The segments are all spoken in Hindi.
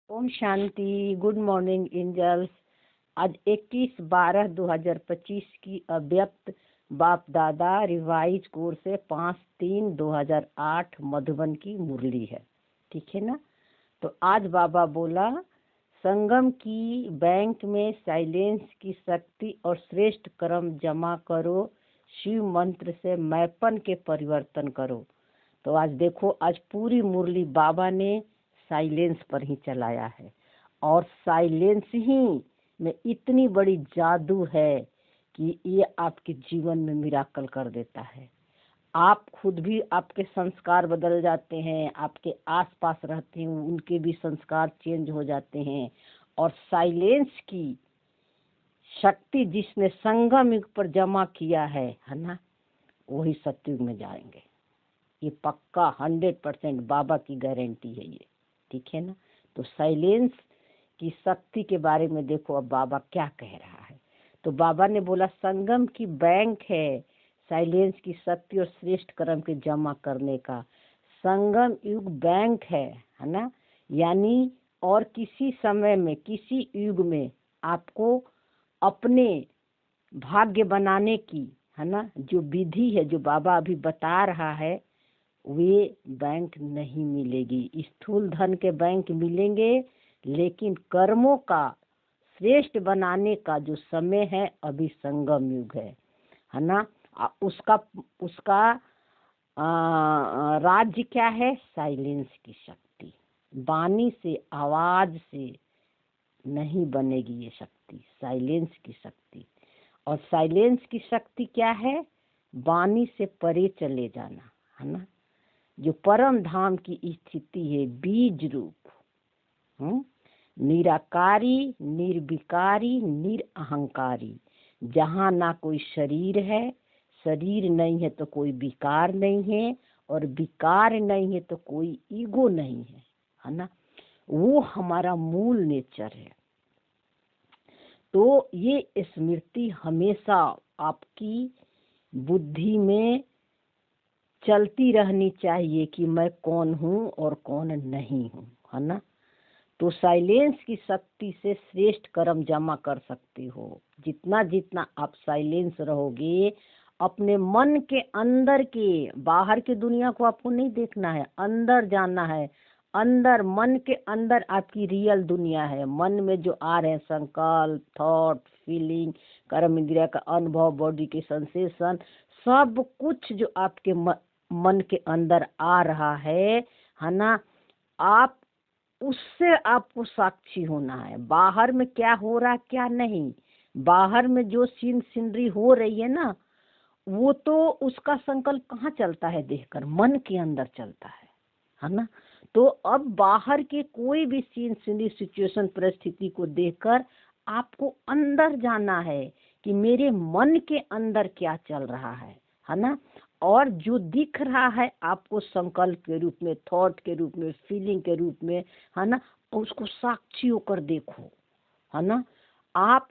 ओम शांति। Good morning angels. आज 21/12/2025 की अव्यक्त बाप दादा रिवाइज कोर्स से 5/3/2008 मधुबन की मुरली है। ठीक है ना। तो आज बाबा बोला, संगम की बैंक में साइलेंस की शक्ति और श्रेष्ठ कर्म जमा करो, शिव मंत्र से मैपन के परिवर्तन करो। तो आज देखो, आज पूरी मुरली बाबा ने साइलेंस पर ही चलाया है और साइलेंस ही में इतनी बड़ी जादू है कि ये आपके जीवन में मिराकल कर देता है। आप खुद भी, आपके संस्कार बदल जाते हैं, आपके आसपास रहते हैं उनके भी संस्कार चेंज हो जाते हैं। और साइलेंस की शक्ति जिसने संगम युग पर जमा किया है ना, वही सतयुग में जाएंगे। ये पक्का 100% बाबा की गारंटी है ये। ठीक है ना। तो साइलेंस की शक्ति के बारे में देखो अब बाबा क्या कह रहा है। तो बाबा ने बोला, संगम की बैंक है साइलेंस की शक्ति और श्रेष्ठ कर्म के जमा करने का। संगम युग बैंक है ना। यानी और किसी समय में, किसी युग में आपको अपने भाग्य बनाने की है ना जो विधि है, जो बाबा अभी बता रहा है, वे बैंक नहीं मिलेगी। स्थूल धन के बैंक मिलेंगे, लेकिन कर्मों का श्रेष्ठ बनाने का जो समय है अभी संगम युग है ना। उसका राज्य क्या है? साइलेंस की शक्ति। वाणी से, आवाज से नहीं बनेगी ये शक्ति, साइलेंस की शक्ति। और साइलेंस की शक्ति क्या है? वाणी से परे चले जाना है ना। जो परम धाम की स्थिति है, बीज रूप, निराकारी, निर्विकारी, निरअहंकारी, जहाँ ना कोई शरीर है, शरीर नहीं है तो कोई विकार नहीं है, और विकार नहीं है तो कोई ईगो नहीं है ना। वो हमारा मूल नेचर है। तो ये स्मृति हमेशा आपकी बुद्धि में चलती रहनी चाहिए कि मैं कौन हूँ और कौन नहीं हूँ, है ना। तो साइलेंस की शक्ति से श्रेष्ठ कर्म जमा कर सकते हो। जितना जितना आप साइलेंस रहोगे, अपने मन के अंदर के, बाहर की दुनिया को आपको नहीं देखना है, अंदर जाना है। अंदर, मन के अंदर आपकी रियल दुनिया है। मन में जो आ रहे हैं संकल्प, थॉट, फीलिंग, कर्म इंद्रिया का अनुभव, बॉडी के सेंसेशन, सब कुछ जो आपके मन के अंदर आ रहा है ना, आप उससे आपको साक्षी होना है। बाहर में क्या हो रहा क्या नहीं, बाहर में जो सीन सीनरी हो रही है ना, वो तो उसका संकल्प कहाँ चलता है देखकर, मन के अंदर चलता है ना। तो अब बाहर के कोई भी सीन सीनरी, सिचुएशन, परिस्थिति को देखकर आपको अंदर जाना है कि मेरे मन के अंदर क्या चल रहा है ना। और जो दिख रहा है आपको संकल्प के रूप में, थॉट के रूप में, फीलिंग के रूप में, है ना, उसको साक्षी होकर देखो, है ना। आप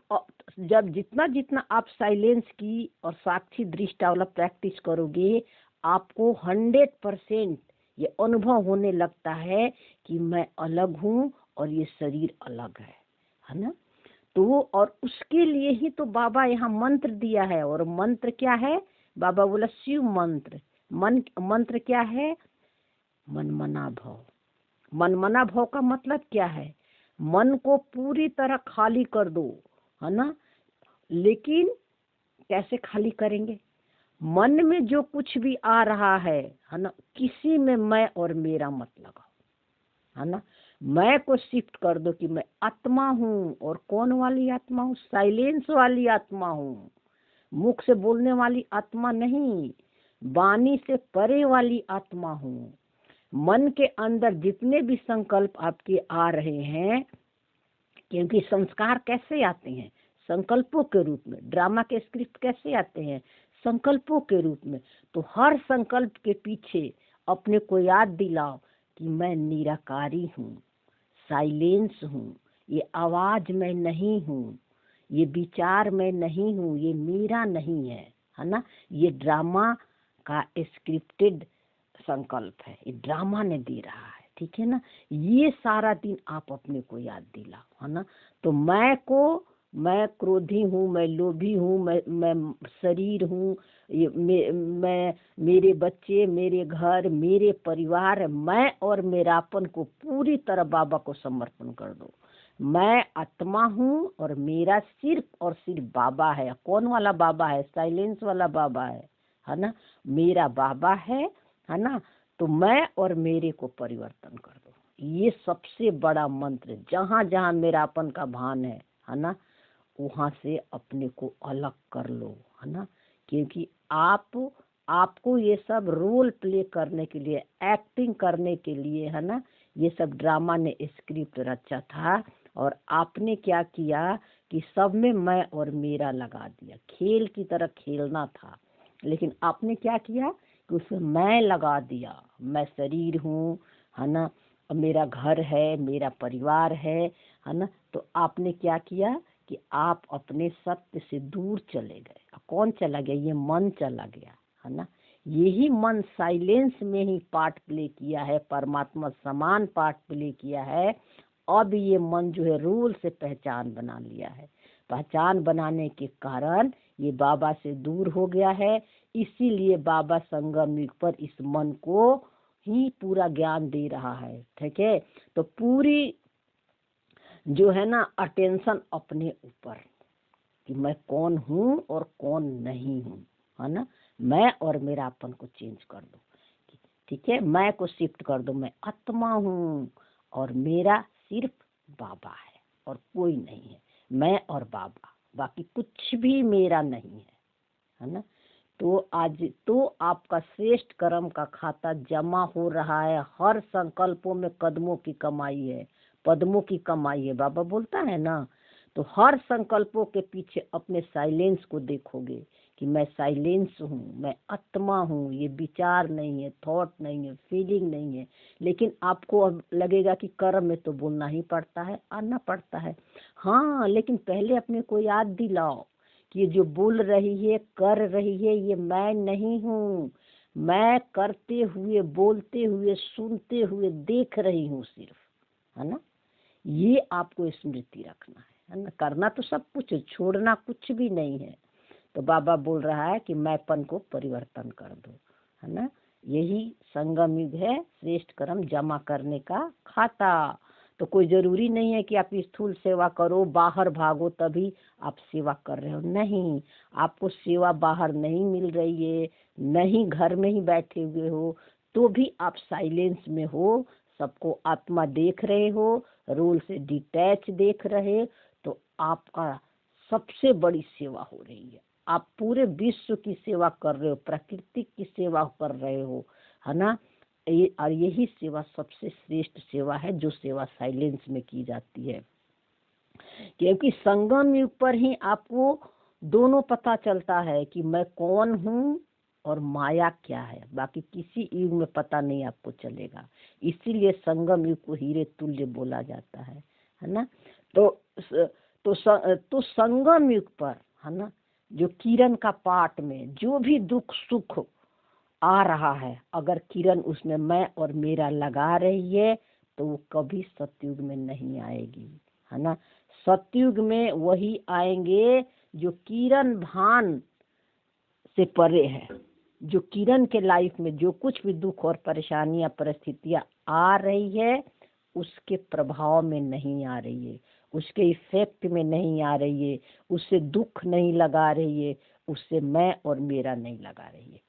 जब जितना जितना आप साइलेंस की और साक्षी दृष्टि वाला प्रैक्टिस करोगे, आपको 100% ये अनुभव होने लगता है कि मैं अलग हूँ और ये शरीर अलग है ना। तो और उसके लिए ही तो बाबा यहाँ मंत्र दिया है। और मंत्र क्या है? बाबा बोला शिव मंत्र। मंत्र क्या है? मनमना भाव। मनमना भाव का मतलब क्या है? मन को पूरी तरह खाली कर दो, है ना। लेकिन कैसे खाली करेंगे? मन में जो कुछ भी आ रहा है ना, किसी में मैं और मेरा मत लगाओ, है ना। मैं को शिफ्ट कर दो कि मैं आत्मा हूँ। और कौन वाली आत्मा हूँ? साइलेंस वाली आत्मा हूँ। मुख से बोलने वाली आत्मा नहीं, वाणी से परे वाली आत्मा हूँ। मन के अंदर जितने भी संकल्प आपके आ रहे हैं, क्योंकि संस्कार कैसे आते हैं? संकल्पों के रूप में। ड्रामा के स्क्रिप्ट कैसे आते हैं? संकल्पों के रूप में। तो हर संकल्प के पीछे अपने को याद दिलाओ कि मैं निराकारी हूँ, साइलेंस हूँ, ये आवाज मैं नहीं हूँ, ये विचार मैं नहीं हूँ, ये मेरा नहीं है ना। ये ड्रामा का स्क्रिप्टेड संकल्प है, ये ड्रामा ने दे रहा है। ठीक है ना। ये सारा दिन आप अपने को याद दिलाओ, है ना। तो मैं क्रोधी हूँ, मैं लोभी हूँ, मैं शरीर हूँ, मैं मेरे बच्चे, मेरे घर, मेरे परिवार, मैं और मेरापन को पूरी तरह बाबा को समर्पण कर दो। मैं आत्मा हूँ और मेरा सिर्फ और सिर्फ बाबा है। कौन वाला बाबा है? साइलेंस वाला बाबा है ना। मेरा बाबा है ना। तो मैं और मेरे को परिवर्तन कर दो। ये सबसे बड़ा मंत्र। जहाँ जहाँ मेरापन का भान है ना, वहां से अपने को अलग कर लो, है ना। क्योंकि आपको ये सब रोल प्ले करने के लिए, एक्टिंग करने के लिए, है ना, ये सब ड्रामा ने स्क्रिप्ट रचा था। और आपने क्या किया कि सब में मैं और मेरा लगा दिया। खेल की तरह खेलना था, लेकिन आपने क्या किया कि उसमें मैं लगा दिया। मैं शरीर हूँ, है ना, मेरा घर है, मेरा परिवार है ना। तो आपने क्या किया कि आप अपने सत्य से दूर चले गए। कौन चला गया? ये मन चला गया, है ना। यही मन साइलेंस में ही पार्ट प्ले किया है, परमात्मा समान पार्ट प्ले किया है। अब ये मन जो है रूल से पहचान बना लिया है। पहचान बनाने के कारण ये बाबा से दूर हो गया है। इसीलिए बाबा संगम युग पर इस मन को ही पूरा ज्ञान दे रहा है, ठीक है। तो पूरी जो है ना अटेंशन अपने ऊपर, कि मैं कौन हूँ और कौन नहीं हूँ, है ना। मैं और मेरा अपन को चेंज कर दो, ठीक है। मैं को शिफ्ट कर दो। मैं आत्मा हूँ और मेरा सिर्फ बाबा है और कोई नहीं है। मैं और बाबा, बाकी कुछ भी मेरा नहीं है ना। तो आज तो आपका श्रेष्ठ कर्म का खाता जमा हो रहा है। हर संकल्पों में कदमों की कमाई है, पद्मों की कमाई है, बाबा बोलता है ना। तो हर संकल्पों के पीछे अपने साइलेंस को देखोगे कि मैं साइलेंस हूँ, मैं आत्मा हूँ। ये विचार नहीं है, थॉट नहीं है, फीलिंग नहीं है। लेकिन आपको अब लगेगा कि कर्म में तो बोलना ही पड़ता है, आना पड़ता है। हाँ, लेकिन पहले अपने को याद दिलाओ कि ये जो बोल रही है, कर रही है, ये मैं नहीं हूँ। मैं करते हुए, बोलते हुए, सुनते हुए देख रही हूँ सिर्फ, है ना। ये आपको स्मृति रखना है ना। करना तो सब कुछ, छोड़ना कुछ भी नहीं है। तो बाबा बोल रहा है कि मैंपन को परिवर्तन कर दो, है ना। यही संगम युग है, श्रेष्ठ कर्म जमा करने का खाता। तो कोई जरूरी नहीं है कि आप स्थूल सेवा करो, बाहर भागो तभी आप सेवा कर रहे हो। नहीं, आपको सेवा बाहर नहीं मिल रही है, नहीं घर में ही बैठे हुए हो, तो भी आप साइलेंस में हो, सबको आत्मा देख रहे हो, रोल से डिटैच देख रहे, तो आपका सबसे बड़ी सेवा हो रही है। आप पूरे विश्व की सेवा कर रहे हो, प्रकृति की सेवा कर रहे हो, है ना। और यही सेवा सबसे श्रेष्ठ सेवा है, जो सेवा साइलेंस में की जाती है। क्योंकि संगम युग पर ही आपको दोनों पता चलता है कि मैं कौन हूँ और माया क्या है। बाकी किसी युग में पता नहीं आपको चलेगा। इसीलिए संगम युग को हीरे तुल्य बोला जाता है ना। तो संगम युग पर, है ना, जो किरण का पाठ में जो भी दुख सुख आ रहा है, अगर किरण उसमें मैं और मेरा लगा रही है, तो वो कभी सतयुग में नहीं आएगी, है ना। सतयुग में वही आएंगे जो किरण भान से परे है। जो किरण के लाइफ में जो कुछ भी दुख और परेशानियां, परिस्थितियां आ रही है, उसके प्रभाव में नहीं आ रही है, उसके इफेक्ट में नहीं आ रही है, उससे दुख नहीं लगा रही है, उससे मैं और मेरा नहीं लगा रही है।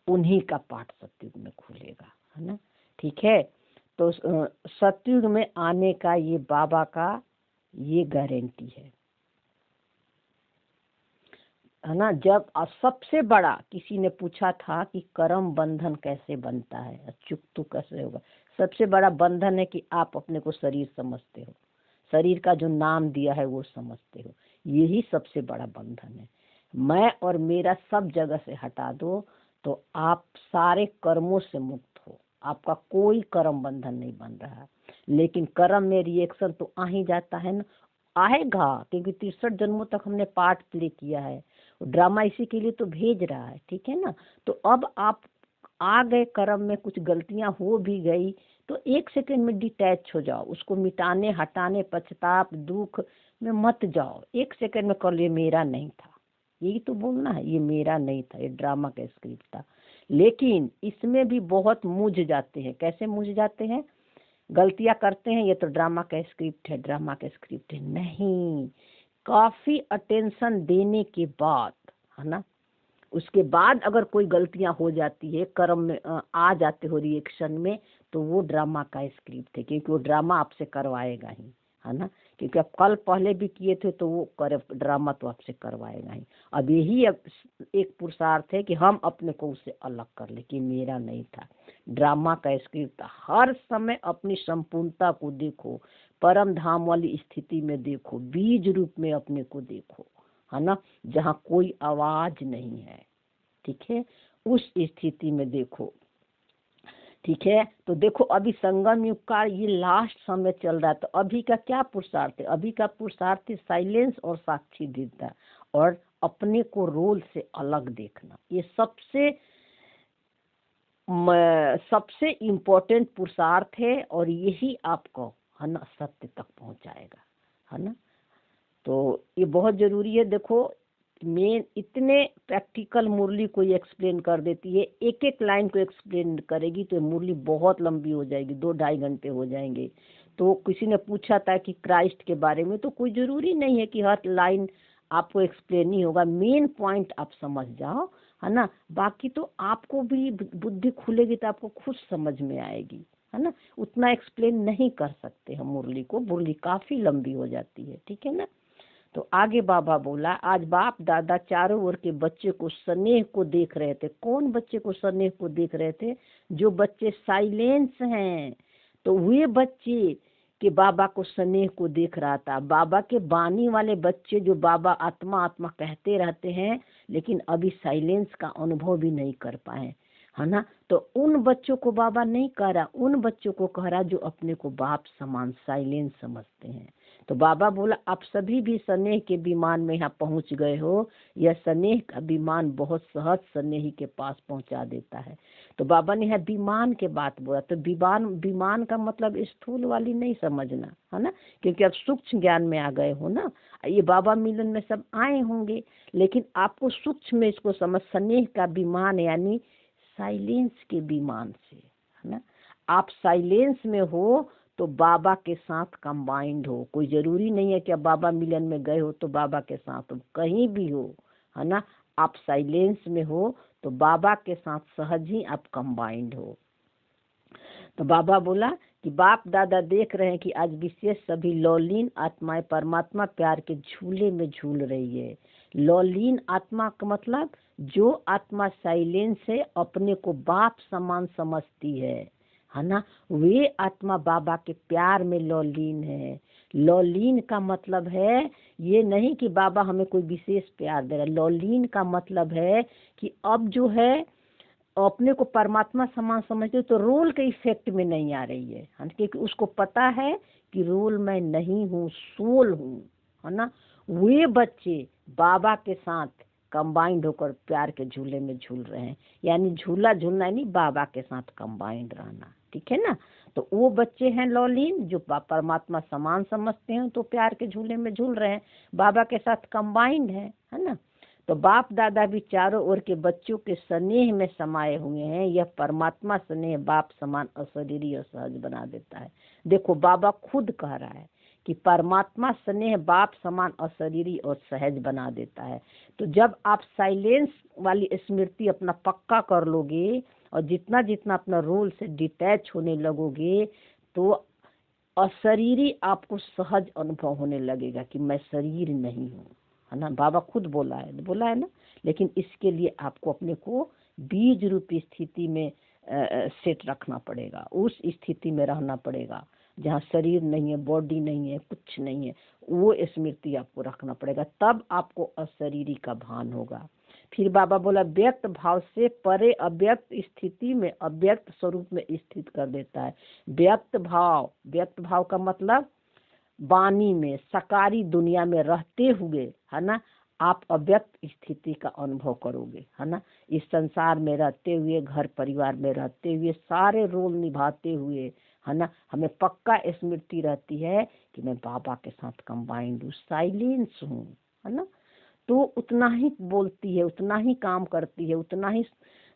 उन्हीं का पाठ सतयुग में खुलेगा, है ना। ठीक है। तो सतयुग में आने का ये बाबा का ये गारंटी है ना। जब सबसे बड़ा किसी ने पूछा था कि कर्म बंधन कैसे बनता है, चुप तो कैसे होगा। सबसे बड़ा बंधन है कि आप अपने को शरीर समझते हो, शरीर का जो नाम दिया है वो समझते हो। यही सबसे बड़ा बंधन है। मैं और मेरा सब जगह से हटा दो तो आप सारे कर्मों से मुक्त हो। आपका कोई कर्म बंधन नहीं बन रहा है। लेकिन कर्म में रिएक्शन तो आ ही जाता है ना, आएगा, क्योंकि 63 जन्मों तक हमने पार्ट प्ले किया है। ड्रामा इसी के लिए तो भेज रहा है, ठीक है ना। तो अब आप आ गए कर्म में, कुछ गलतियां हो भी गई तो 1 सेकंड में डिटैच हो जाओ, उसको मिटाने हटाने पश्चाताप दुख में मत जाओ। 1 सेकंड में कर, ये मेरा नहीं था, यही तो बोलना है, ये मेरा नहीं था, ये ड्रामा का स्क्रिप्ट था। लेकिन इसमें भी बहुत मूझ जाते हैं। कैसे मूझ जाते हैं? गलतियां करते हैं, ये तो ड्रामा का स्क्रिप्ट है, ड्रामा का स्क्रिप्ट है। नहीं, काफी अटेंशन देने के बाद, है ना, उसके बाद अगर कोई गलतियां हो जाती है, कर्म में आ जाते हो रिएक्शन में, तो वो ड्रामा का स्क्रिप्ट है, क्योंकि वो ड्रामा आपसे करवाएगा ही, है ना। क्योंकि आप कल पहले भी किए थे तो वो ड्रामा तो आपसे करवाएगा ही। अब यही एक पुरुषार्थ है कि हम अपने को उससे अलग कर ले कि मेरा नहीं था, ड्रामा का स्क्रिप्ट। हर समय अपनी संपूर्णता को देखो, परम धाम वाली स्थिति में देखो, बीज रूप में अपने को देखो, है ना, जहाँ कोई आवाज नहीं है। ठीक है, उस स्थिति में देखो। ठीक है, तो देखो अभी संगम युग का ये लास्ट समय चल रहा है, तो अभी का क्या पुरुषार्थ है? अभी का पुरुषार्थ है साइलेंस और साक्षी दीदता और अपने को रोल से अलग देखना। ये सबसे इम्पोर्टेंट पुरुषार्थ है और यही आपको, है ना, सत्य तक पहुंचाएगा, है ना। तो ये बहुत जरूरी है। देखो मेन इतने प्रैक्टिकल मुरली कोई एक्सप्लेन कर देती है, एक एक लाइन को एक्सप्लेन करेगी तो मुरली बहुत लंबी हो जाएगी, 2-2.5 घंटे हो जाएंगे। तो किसी ने पूछा था कि क्राइस्ट के बारे में, तो कोई जरूरी नहीं है कि हर लाइन आपको एक्सप्लेन ही होगा, मेन पॉइंट आप समझ जाओ, है ना। बाकी तो आपको भी बुद्धि खुलेगी तो आपको खुद समझ में आएगी, है ना। उतना एक्सप्लेन नहीं कर सकते हम मुरली को, मुरली काफी लंबी हो जाती है। ठीक है ना। तो आगे बाबा बोला, आज बाप दादा चारों ओर के बच्चे को स्नेह को देख रहे थे। कौन बच्चे को स्नेह को देख रहे थे? जो बच्चे साइलेंस हैं, तो वे बच्चे के बाबा को स्नेह को देख रहा था। बाबा के बानी वाले बच्चे जो बाबा आत्मा आत्मा कहते रहते हैं, लेकिन अभी साइलेंस का अनुभव भी नहीं कर पाए, है ना। तो उन बच्चों को बाबा नहीं कह रहा, उन बच्चों को कह रहा जो अपने को बाप समान साइलेंस समझते हैं। तो बाबा बोला, आप सभी भी स्नेह के विमान में यहाँ पहुंच गए हो। यह स्नेह का विमान बहुत सहज स्नेही के पास पहुंचा देता है। तो बाबा ने यहाँ विमान के बात बोला, तो विमान का मतलब स्थूल वाली नहीं समझना, है ना, क्योंकि आप सूक्ष्म ज्ञान में आ गए हो ना। ये बाबा मिलन में सब आए होंगे, लेकिन आपको सूक्ष्म में इसको समझ, स्नेह का विमान यानी साइलेंस के विमान से, है ना। आप साइलेंस में हो तो बाबा के साथ कंबाइंड हो। कोई जरूरी नहीं है कि अब बाबा मिलन में गए हो तो बाबा के साथ हो, कहीं भी हो, है ना। आप साइलेंस में हो तो बाबा के साथ सहज ही आप कंबाइंड हो। तो बाबा बोला कि बाप दादा देख रहे हैं कि आज विशेष सभी लौलीन आत्माएं परमात्मा प्यार के झूले में झूल रही है। लौलीन आत्मा का मतलब जो आत्मा साइलेंस है, अपने को बाप समान समझती है ना, वे आत्मा बाबा के प्यार में लौलीन है। लौलीन का मतलब है ये नहीं कि बाबा हमें कोई विशेष प्यार दे रहा है। लौलीन का मतलब है कि अब जो है अपने को परमात्मा समान समझते तो रोल के इफेक्ट में नहीं आ रही है, क्योंकि उसको पता है कि रोल मैं नहीं हूँ, सोल हूँ, है ना। वे बच्चे बाबा के साथ कंबाइंड होकर प्यार के झूले में झूल रहे हैं, यानी झूला झूलना यानी बाबा के साथ कंबाइंड रहना। ठीक है ना। तो वो बच्चे हैं लौलीन जो परमात्मा समान समझते हैं, तो प्यार के झूले में झूल रहे हैं, बाबा के साथ कंबाइंड है ना। तो बाप दादा भी चारों ओर के बच्चों के स्नेह में समाये हुए हैं। यह परमात्मा स्नेह बाप समान अशरीरी और सहज बना देता है। देखो बाबा खुद कह रहा है कि परमात्मा स्नेह बाप समान अशरीरी और सहज बना देता है। तो जब आप साइलेंस वाली स्मृति अपना पक्का कर लोगे और जितना जितना अपना रोल से डिटैच होने लगोगे, तो अशरीरी आपको सहज अनुभव होने लगेगा कि मैं शरीर नहीं हूँ, है ना। बाबा खुद बोला है ना। लेकिन इसके लिए आपको अपने को बीज रूपी स्थिति में सेट रखना पड़ेगा, उस स्थिति में रहना पड़ेगा जहाँ शरीर नहीं है, बॉडी नहीं है, कुछ नहीं है, वो स्मृति आपको रखना पड़ेगा, तब आपको अशरीरी का भान होगा। फिर बाबा बोला, व्यक्त भाव से परे अव्यक्त स्थिति में अव्यक्त स्वरूप में स्थित कर देता है। व्यक्त भाव का मतलब वाणी में साकारी दुनिया में रहते हुए, है ना, आप अव्यक्त स्थिति का अनुभव करोगे, है ना। इस संसार में रहते हुए, घर परिवार में रहते हुए, सारे रोल निभाते हुए, है ना। हमें पक्का स्मृति रहती है कि मैं बाबा के साथ कंबाइंड हूँ, साइलेंस हूँ, है ना। तो उतना ही बोलती है, उतना ही काम करती है, उतना ही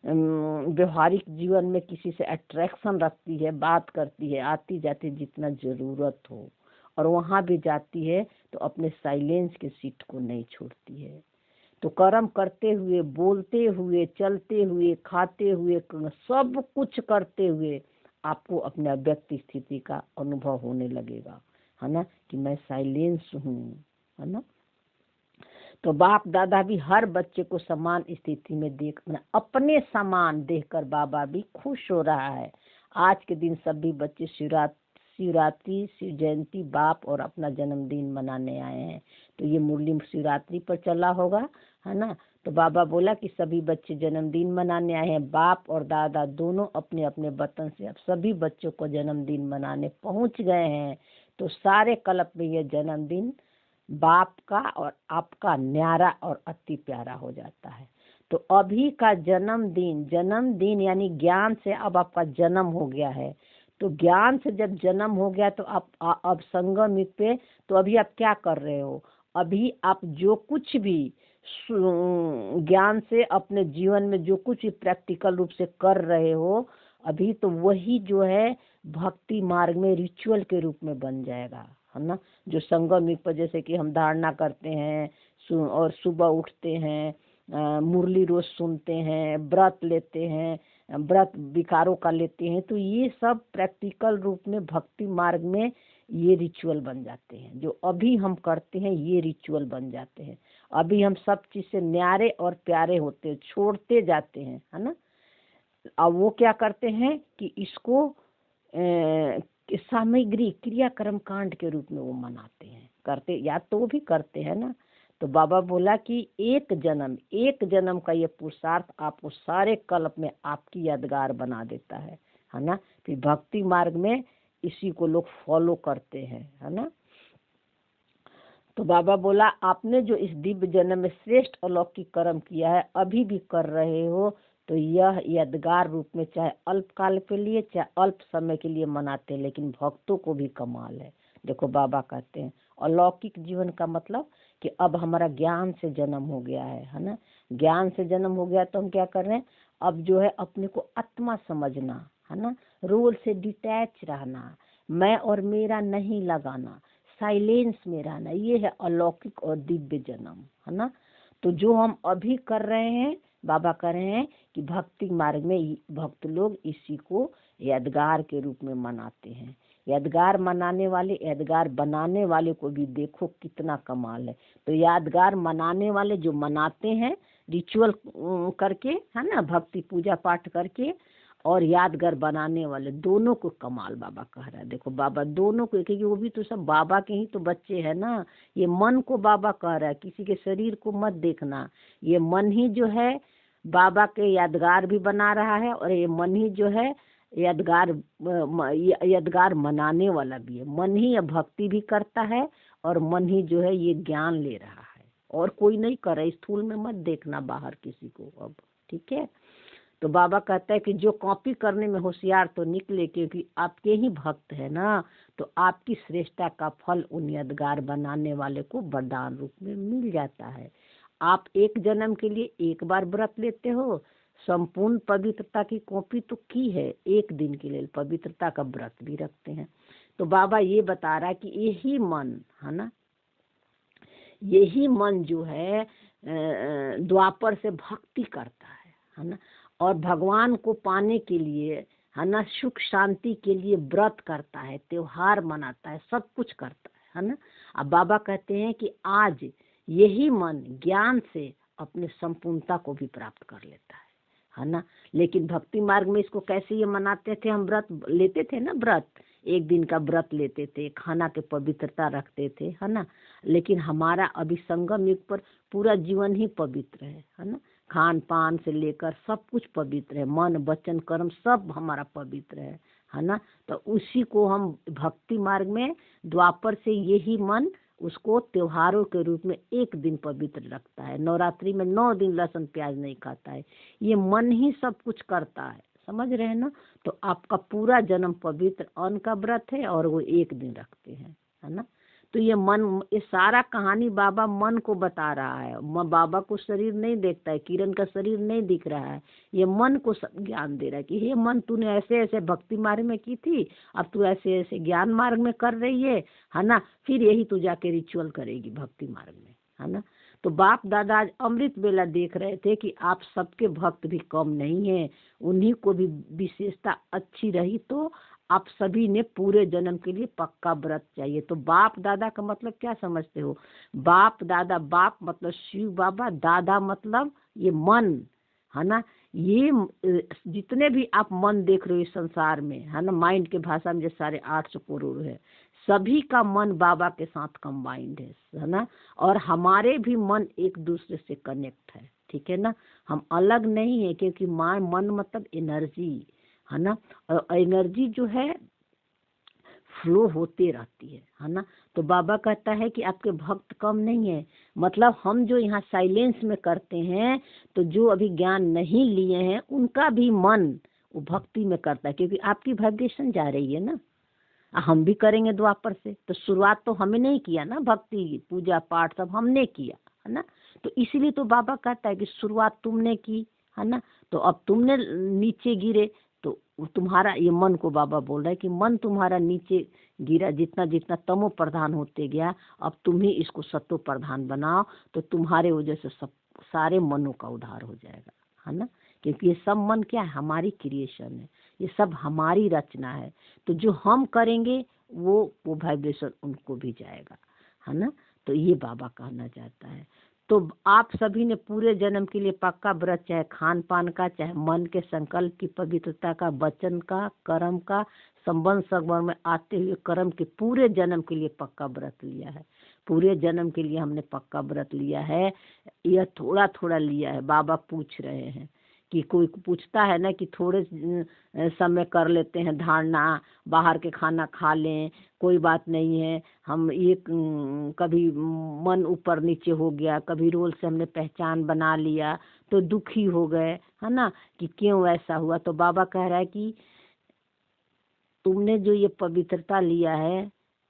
व्यवहारिक जीवन में किसी से अट्रैक्शन रखती है, बात करती है, आती जाती जितना जरूरत हो, और वहाँ भी जाती है तो अपने साइलेंस के सीट को नहीं छोड़ती है। तो कर्म करते हुए, बोलते हुए, चलते हुए, खाते हुए, सब कुछ करते हुए आपको अपने व्यक्ति स्थिति का अनुभव होने लगेगा, है ना, कि मैं साइलेंस हूँ, है ना। तो बाप दादा भी हर बच्चे को समान स्थिति में देख, अपने समान देखकर बाबा भी खुश हो रहा है। आज के दिन सभी बच्चे शिवरात्रि, शिव जयंती, बाप और अपना जन्मदिन मनाने आए हैं। तो ये मुरली शिवरात्रि पर चला होगा, है ना। तो बाबा बोला कि सभी बच्चे जन्मदिन मनाने आए हैं। बाप और दादा दोनों अपने अपने वतन से अब सभी बच्चों को जन्मदिन मनाने पहुंच गए हैं। तो सारे कल्प में यह जन्मदिन बाप का और आपका न्यारा और अति प्यारा हो जाता है। तो अभी का जन्मदिन यानी ज्ञान से अब आपका जन्म हो गया है। तो ज्ञान से जब जन्म हो गया तो आप अब संगम युग पे, तो अभी आप क्या कर रहे हो? अभी आप जो कुछ भी ज्ञान से अपने जीवन में जो कुछ भी प्रैक्टिकल रूप से कर रहे हो, अभी तो वही जो है भक्ति मार्ग में रिचुअल के रूप में बन जाएगा, है ना। जो संगम युग पर जैसे कि हम धारणा करते हैं और सुबह उठते हैं, मुरली रोज सुनते हैं, व्रत लेते हैं, व्रत विकारों का लेते हैं, तो ये सब प्रैक्टिकल रूप में भक्ति मार्ग में ये रिचुअल बन जाते हैं। जो अभी हम करते हैं ये रिचुअल बन जाते हैं। अभी हम सब चीज से न्यारे और प्यारे होते हैं, छोड़ते जाते हैं, है ना। अब वो क्या करते हैं कि इसको सामग्री क्रियाक्रम कांड के रूप में वो मनाते हैं, करते या तो वो भी करते हैं ना। तो बाबा बोला कि एक जन्म का ये पुरुषार्थ आपको सारे कल्प में आपकी यादगार बना देता है ना। फिर भक्ति मार्ग में इसी को लोग फॉलो करते हैं, है ना। तो बाबा बोला आपने जो इस दिव्य जन्म में श्रेष्ठ अलौकिक कर्म किया है, अभी भी कर रहे हो, तो यह यादगार रूप में चाहे अल्प काल के लिए चाहे अल्प समय के लिए मनाते हैं, लेकिन भक्तों को भी कमाल है। देखो बाबा कहते हैं अलौकिक जीवन का मतलब कि अब हमारा ज्ञान से जन्म हो गया है ना। ज्ञान से जन्म हो गया तो हम क्या कर रहे हैं, अब जो है अपने को आत्मा समझना, है ना। रोल से डिटैच रहना, मैं और मेरा नहीं लगाना, साइलेंस में रहना, ये है अलौकिक और दिव्य जन्म, है ना। तो जो हम अभी कर रहे हैं, बाबा कह रहे हैं कि भक्ति मार्ग में भक्त लोग इसी को यादगार के रूप में मनाते हैं। यादगार यादगार बनाने वाले को भी देखो कितना कमाल है। तो यादगार मनाने वाले जो मनाते हैं रिचुअल करके, है ना, भक्ति पूजा पाठ करके, और यादगार बनाने वाले दोनों को कमाल बाबा कह रहा है। देखो बाबा दोनों को, क्योंकि वो भी तो सब बाबा के ही तो बच्चे हैं ना। ये मन को बाबा कह रहा है, किसी के शरीर को मत देखना। ये मन ही जो है बाबा के यादगार भी बना रहा है, और ये मन ही जो है यादगार मनाने वाला भी है। मन ही ये भक्ति भी करता है और मन ही जो है ये ज्ञान ले रहा है, और कोई नहीं कर रहा। स्थूल में मत देखना बाहर किसी को अब, ठीक है। तो बाबा कहता है कि जो कॉपी करने में होशियार तो निकले, क्योंकि आपके ही भक्त है ना। तो आपकी श्रेष्ठता का फल उन यादगार बनाने वाले को वरदान रूप में मिल जाता है। आप एक जन्म के लिए एक बार व्रत लेते हो, संपूर्ण पवित्रता की कॉपी तो की है, एक दिन के लिए पवित्रता का व्रत भी रखते हैं। तो बाबा ये बता रहा है कि यही मन, है ना, यही मन जो है द्वापर से भक्ति करता है ना, और भगवान को पाने के लिए, है ना, सुख शांति के लिए व्रत करता है, त्योहार मनाता है, सब कुछ करता है ना। अब बाबा कहते हैं कि आज यही मन ज्ञान से अपने संपूर्णता को भी प्राप्त कर लेता है ना। लेकिन भक्ति मार्ग में इसको कैसे ये मनाते थे, हम व्रत लेते थे ना, व्रत एक दिन का व्रत लेते थे, खाना के पवित्रता रखते थे, है ना। लेकिन हमारा अभी संगम युग पर पूरा जीवन ही पवित्र है ना। खान पान से लेकर सब कुछ पवित्र है, मन वचन कर्म सब हमारा पवित्र है ना। तो उसी को हम भक्ति मार्ग में द्वापर से यही मन उसको त्योहारों के रूप में एक दिन पवित्र रखता है। नवरात्रि में 9 दिन लहसुन प्याज नहीं खाता है। ये मन ही सब कुछ करता है, समझ रहे हैं ना। तो आपका पूरा जन्म पवित्र अन्न का व्रत है और वो एक दिन रखते हैं, है ना। तो ये मन, ये सारा कहानी बाबा मन को बता रहा है। बाबा को शरीर नहीं देखता है, किरण का शरीर नहीं दिख रहा है, ये मन को सब ज्ञान दे रहा है कि हे मन, तूने ऐसे ऐसे भक्ति मार्ग में की थी, अब तू ऐसे ऐसे ज्ञान मार्ग में कर रही है ना। फिर यही तू जाके रिचुअल करेगी भक्ति मार्ग में, है ना। तो बाप दादा आज अमृत बेला देख रहे थे कि आप सबके भक्त भी कम नहीं है, उन्हीं को भी विशेषता अच्छी रही तो आप सभी ने पूरे जन्म के लिए पक्का व्रत चाहिए। तो बाप दादा का मतलब क्या समझते हो? बाप दादा, बाप मतलब शिव बाबा, दादा मतलब ये मन, है ना। ये जितने भी आप मन देख रहे हो इस संसार में, है ना, माइंड के भाषा में जो 850 करोड़ है, सभी का मन बाबा के साथ कंबाइंड है ना। और हमारे भी मन एक दूसरे से कनेक्ट है, ठीक है ना। हम अलग नहीं है, क्योंकि मन मतलब एनर्जी, है ना। और एनर्जी जो है फ्लो होते रहती है ना। तो बाबा कहता है कि आपके भक्त कम नहीं है, मतलब हम जो यहाँ साइलेंस में करते हैं, तो जो अभी ज्ञान नहीं लिए हैं उनका भी मन वो भक्ति में करता है, क्योंकि आपकी वाइब्रेशन जा रही है ना। हम भी करेंगे द्वापर से, तो शुरुआत तो हमें नहीं किया ना, भक्ति पूजा पाठ सब हमने किया, है ना। तो इसीलिए तो बाबा कहता है कि शुरुआत तुमने की, है ना। तो अब तुमने नीचे गिरे, तो तुम्हारा ये मन को बाबा बोल रहा है कि मन तुम्हारा नीचे गिरा, जितना जितना तमो प्रधान होते गया, अब तुम ही इसको सत्व प्रधान बनाओ, तो तुम्हारे वजह से सब सारे मनों का उद्धार हो जाएगा, है ना। क्योंकि ये सब मन क्या है? हमारी क्रिएशन है, ये सब हमारी रचना है। तो जो हम करेंगे वो वाइब्रेशन उनको भी जाएगा, है ना। तो ये बाबा कहना चाहता है। तो आप सभी ने पूरे जन्म के लिए पक्का व्रत, चाहे खान पान का, चाहे मन के संकल्प की पवित्रता का, वचन का, कर्म का, संबंध संगम में आते हुए कर्म के पूरे जन्म के लिए पक्का व्रत लिया है। पूरे जन्म के लिए हमने पक्का व्रत लिया है, यह थोड़ा थोड़ा लिया है। बाबा पूछ रहे हैं कि कोई पूछता है ना कि थोड़े समय कर लेते हैं धारणा, बाहर के खाना खा लें, कोई बात नहीं है, हम ये कभी मन ऊपर नीचे हो गया, कभी रोल से हमने पहचान बना लिया तो दुखी हो गए, है ना, कि क्यों ऐसा हुआ। तो बाबा कह रहा है कि तुमने जो ये पवित्रता लिया है,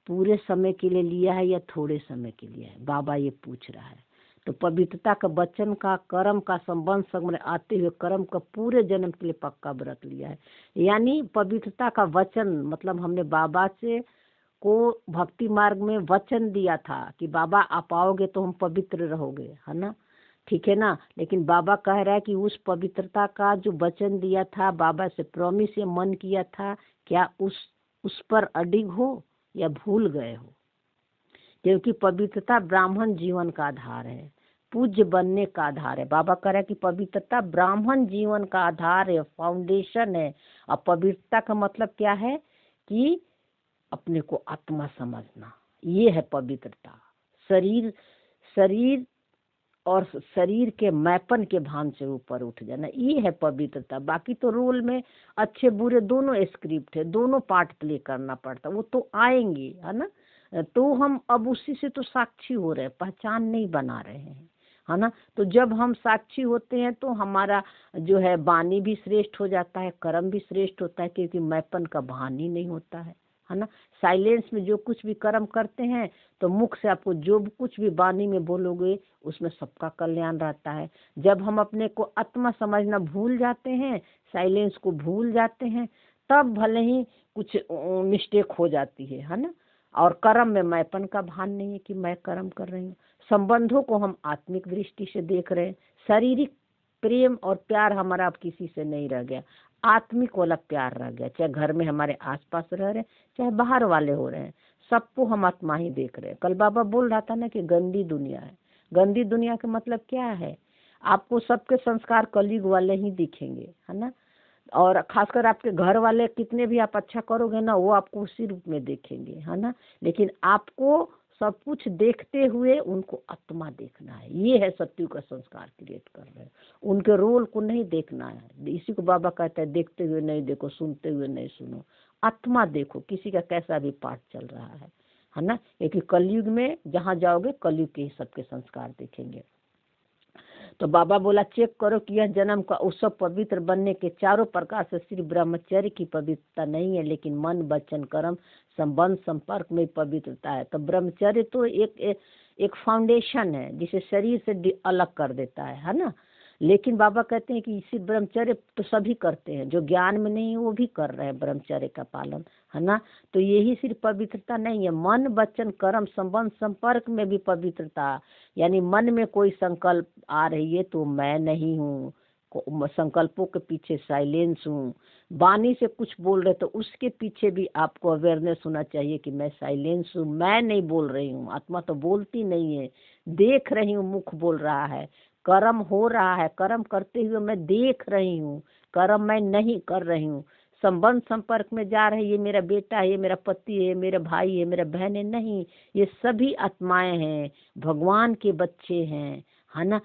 पूरे समय के लिए लिया है या थोड़े समय के लिए है? बाबा ये पूछ रहा है। तो पवित्रता का, वचन का, कर्म का, संबंध संग में आते हुए कर्म का पूरे जन्म के लिए पक्का व्रत लिया है। यानी पवित्रता का वचन मतलब हमने बाबा से को भक्ति मार्ग में वचन दिया था कि बाबा आप आओगे तो हम पवित्र रहोगे, है ना, ठीक है ना। लेकिन बाबा कह रहा है कि उस पवित्रता का जो वचन दिया था, बाबा से प्रॉमिस ये मन किया था, क्या उस पर अडिग हो या भूल गए हो? क्योंकि पवित्रता ब्राह्मण जीवन का आधार है, पूज्य बनने का आधार है। बाबा कह रहा है कि पवित्रता ब्राह्मण जीवन का आधार है, फाउंडेशन है। और पवित्रता का मतलब क्या है? कि अपने को आत्मा समझना, ये है पवित्रता। शरीर शरीर और शरीर के मैपन के भान से ऊपर उठ जाना, ये है पवित्रता। बाकी तो रोल में अच्छे बुरे दोनों स्क्रिप्ट है, दोनों पार्ट प्ले करना पड़ता, वो तो आएंगे, है ना। तो हम अब उसी से तो साक्षी हो रहे हैं, पहचान नहीं बना रहे हैं, है ना। तो जब हम साक्षी होते हैं तो हमारा जो है वाणी भी श्रेष्ठ हो जाता है, कर्म भी श्रेष्ठ होता है, क्योंकि मैपन का भान ही नहीं होता है ना। साइलेंस में जो कुछ भी कर्म करते हैं तो मुख से आपको जो कुछ भी वाणी में बोलोगे उसमें सबका कल्याण रहता है। जब हम अपने को आत्मा समझना भूल जाते हैं, साइलेंस को भूल जाते हैं, तब भले ही कुछ मिस्टेक हो जाती है ना। और कर्म में मैपन का भान नहीं है कि मैं कर्म कर रही हूँ। संबंधों को हम आत्मिक दृष्टि से देख रहे हैं। शारीरिक प्रेम और प्यार हमारा अब किसी से नहीं रह गया, आत्मिक वाला प्यार रह गया। चाहे घर में हमारे आसपास रह रहे, चाहे बाहर वाले हो रहे हैं, सबको हम आत्मा ही देख रहे हैं। कल बाबा बोल रहा था ना कि गंदी दुनिया है। गंदी दुनिया का मतलब क्या है? आपको सबके संस्कार कलयुग वाले ही दिखेंगे, है ना। और खासकर आपके घर वाले कितने भी आप अच्छा करोगे ना, वो आपको उसी रूप में देखेंगे, है ना। लेकिन आपको सब कुछ देखते हुए उनको आत्मा देखना है। ये है सत्यु का संस्कार क्रिएट कर रहे हैं, उनके रोल को नहीं देखना है। इसी को बाबा कहता है देखते हुए नहीं देखो, सुनते हुए नहीं सुनो, आत्मा देखो। किसी का कैसा भी पाठ चल रहा है ना। क्योंकि कलयुग में जहाँ जाओगे कलयुग के ही सबके संस्कार देखेंगे। तो बाबा बोला चेक करो कि यह जन्म का उत्सव पवित्र बनने के चारों प्रकार से सिर्फ ब्रह्मचर्य की पवित्रता नहीं है, लेकिन मन वचन कर्म संबंध संपर्क में पवित्रता है। तो ब्रह्मचर्य तो एक फाउंडेशन है जिसे शरीर से अलग कर देता है ना। लेकिन बाबा कहते हैं कि इसी ब्रह्मचर्य तो सभी करते हैं, जो ज्ञान में नहीं है वो भी कर रहे हैं ब्रह्मचर्य का पालन, है ना। तो यही सिर्फ पवित्रता नहीं है, मन वचन कर्म संबंध संपर्क में भी पवित्रता। यानी मन में कोई संकल्प आ रही है तो मैं नहीं हूँ, संकल्पों के पीछे साइलेंस हूँ। वाणी से कुछ बोल रहे तो उसके पीछे भी आपको अवेयरनेस होना चाहिए कि मैं साइलेंस हूँ, मैं नहीं बोल रही हूँ। आत्मा तो बोलती नहीं है, देख रही हूँ, मुख बोल रहा है, कर्म हो रहा है, कर्म करते हुए मैं देख रही हूँ, कर्म मैं नहीं कर रही हूँ। संबंध संपर्क में जा रहे, ये मेरा बेटा है, ये मेरा पति है, मेरा भाई है, मेरा बहन है, नहीं, ये सभी आत्माएं हैं, भगवान के बच्चे हैं, है ना।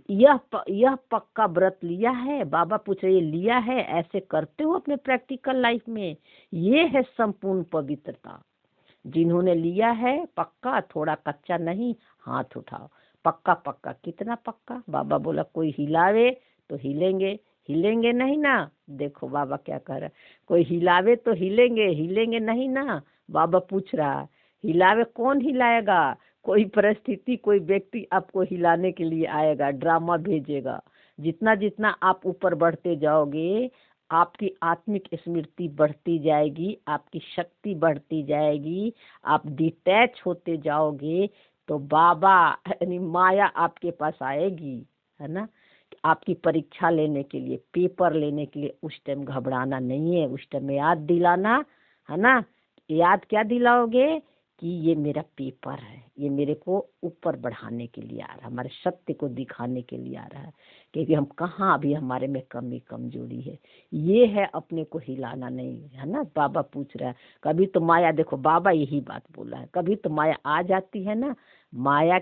यह पक्का व्रत लिया है। बाबा पूछ रहे लिया है, ऐसे करते हो अपने प्रैक्टिकल लाइफ में। ये है संपूर्ण पवित्रता। जिन्होंने लिया है पक्का, थोड़ा कच्चा नहीं, हाथ उठाओ। पक्का पक्का, कितना पक्का? बाबा बोला कोई हिलावे तो हिलेंगे, हिलेंगे नहीं ना। देखो बाबा क्या कह रहा है, कोई हिलावे तो हिलेंगे, हिलेंगे नहीं ना। बाबा पूछ रहा है हिलावे कौन हिलाएगा? कोई परिस्थिति, कोई व्यक्ति आपको हिलाने के लिए आएगा, ड्रामा भेजेगा। जितना जितना आप ऊपर बढ़ते जाओगे, आपकी आत्मिक स्मृति बढ़ती जाएगी, आपकी शक्ति बढ़ती जाएगी, आप डिटैच होते जाओगे, तो बाबा यानी माया आपके पास आएगी, है ना। आपकी परीक्षा लेने के लिए, पेपर लेने के लिए उस टाइम घबराना नहीं है, उस टाइम याद दिलाना, है ना। याद क्या दिलाओगे कि ये मेरा पेपर है, ये मेरे को ऊपर बढ़ाने के लिए आ रहा है, हमारे सत्य को दिखाने के लिए आ रहा है, क्योंकि हम कहाँ अभी हमारे में कमी कमजोरी है। ये है अपने को हिलाना नहीं, है ना। बाबा पूछ रहा है कभी तो माया, देखो बाबा यही बात बोला है, कभी तो माया आ जाती है ना, माया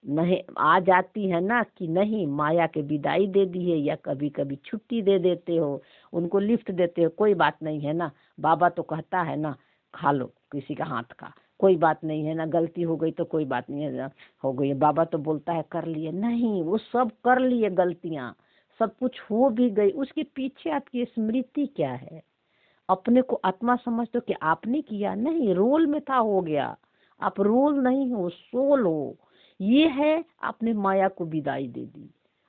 नहीं आ जाती है ना कि नहीं, माया के विदाई दे दी है, या कभी कभी छुट्टी दे देते हो, उनको लिफ्ट देते हो, कोई बात नहीं है ना। बाबा तो कहता है ना खा लो किसी का हाथ का, कोई बात नहीं है ना, गलती हो गई तो कोई बात नहीं है ना, हो गई। बाबा तो बोलता है कर लिए, नहीं, वो सब कर लिए गलतियां, सब कुछ हो भी गई, उसके पीछे आपकी स्मृति क्या है? अपने को आत्मा समझते हो कि आपने किया नहीं, रोल में था, हो गया। आप रोल नहीं हो, सोल हो। ये है आपने माया को विदाई दे दी।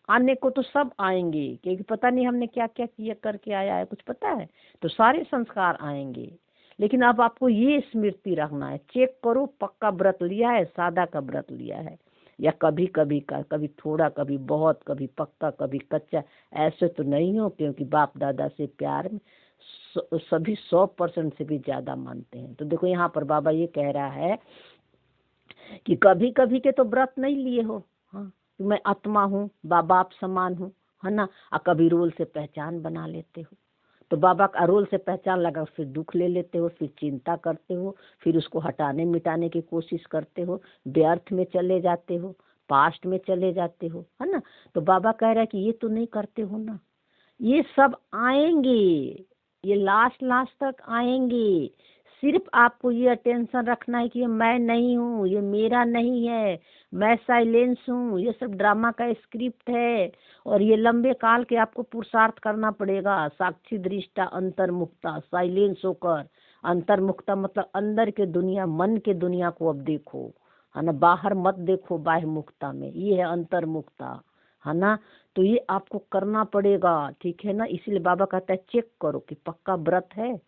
आने को तो सब आएंगे, क्योंकि पता नहीं हमने क्या क्या किया करके आया है, कुछ पता है, तो सारे संस्कार आएंगे। लेकिन अब आपको ये स्मृति रखना है, चेक करो पक्का व्रत लिया है, सादा का व्रत लिया है, या कभी कभी का, कभी थोड़ा, कभी बहुत, कभी पक्का, कभी कच्चा, ऐसे तो नहीं हो। क्योंकि बाप दादा से प्यार में सभी 100% से भी ज्यादा मानते हैं। तो देखो यहाँ पर बाबा ये कह रहा है कि कभी कभी के तो व्रत नहीं लिए हो, हाँ, मैं आत्मा हूँ, बाबा आप समान हूँ, है ना। कभी रोल से पहचान बना लेते हो, तो बाबा का रोल से पहचान लगा, फिर दुख ले लेते हो, फिर चिंता करते हो, फिर उसको हटाने मिटाने की कोशिश करते हो, व्यर्थ में चले जाते हो, पास्ट में चले जाते हो, है ना। तो बाबा कह रहा है कि ये तो नहीं करते हो ना, ये सब आएंगे, ये लास्ट लास्ट तक आएंगे। सिर्फ आपको ये अटेंशन रखना है कि ये मैं नहीं हूँ, ये मेरा नहीं है, मैं साइलेंस हूँ, ये सब ड्रामा का स्क्रिप्ट है। और ये लंबे काल के आपको पुरुषार्थ करना पड़ेगा, साक्षी दृष्टा अंतर्मुक्ता, साइलेंस होकर। अंतर्मुक्ता मतलब अंदर के दुनिया, मन के दुनिया को अब देखो, है ना, बाहर मत देखो बाह्य मुक्ता में, ये है अंतर्मुक्ता, है ना। तो ये आपको करना पड़ेगा, ठीक है ना। इसीलिए बाबा कहता है चेक करो कि पक्का व्रत है,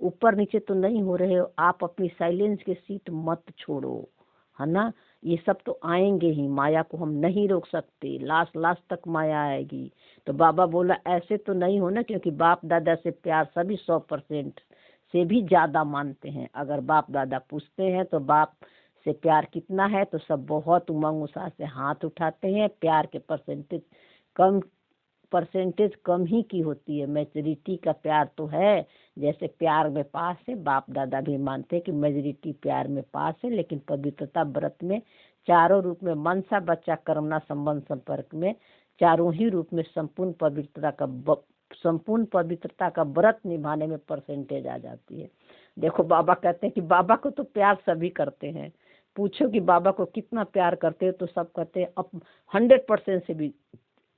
ऊपर नीचे तो नहीं हो रहे हो, आप अपनी साइलेंस की सीट मत छोड़ो, है ना। ये सब तो आएंगे ही, माया को हम नहीं रोक सकते, लास्ट लास्ट तक माया आएगी। तो बाबा बोला ऐसे तो नहीं होना, क्योंकि बाप दादा से प्यार सभी 100% से भी ज्यादा मानते हैं। अगर बाप दादा पूछते हैं तो बाप से प्यार कितना है, तो सब बहुत उमंग उत्साह से हाथ उठाते हैं। प्यार के परसेंटेज कम ही की होती है, मेजोरिटी का प्यार तो है। जैसे प्यार में पास है, बाप दादा भी मानते हैं कि मेजोरिटी प्यार में पास है, लेकिन पवित्रता व्रत में चारों रूप में, मनसा बच्चा कर्मना संबंध संपर्क में, चारों ही रूप में संपूर्ण पवित्रता का व्रत निभाने में परसेंटेज आ जाती है। देखो बाबा कहते हैं कि बाबा को तो प्यार सभी करते हैं, पूछो कि बाबा को कितना प्यार करते हो, तो सब कहते हैं अब 100% से भी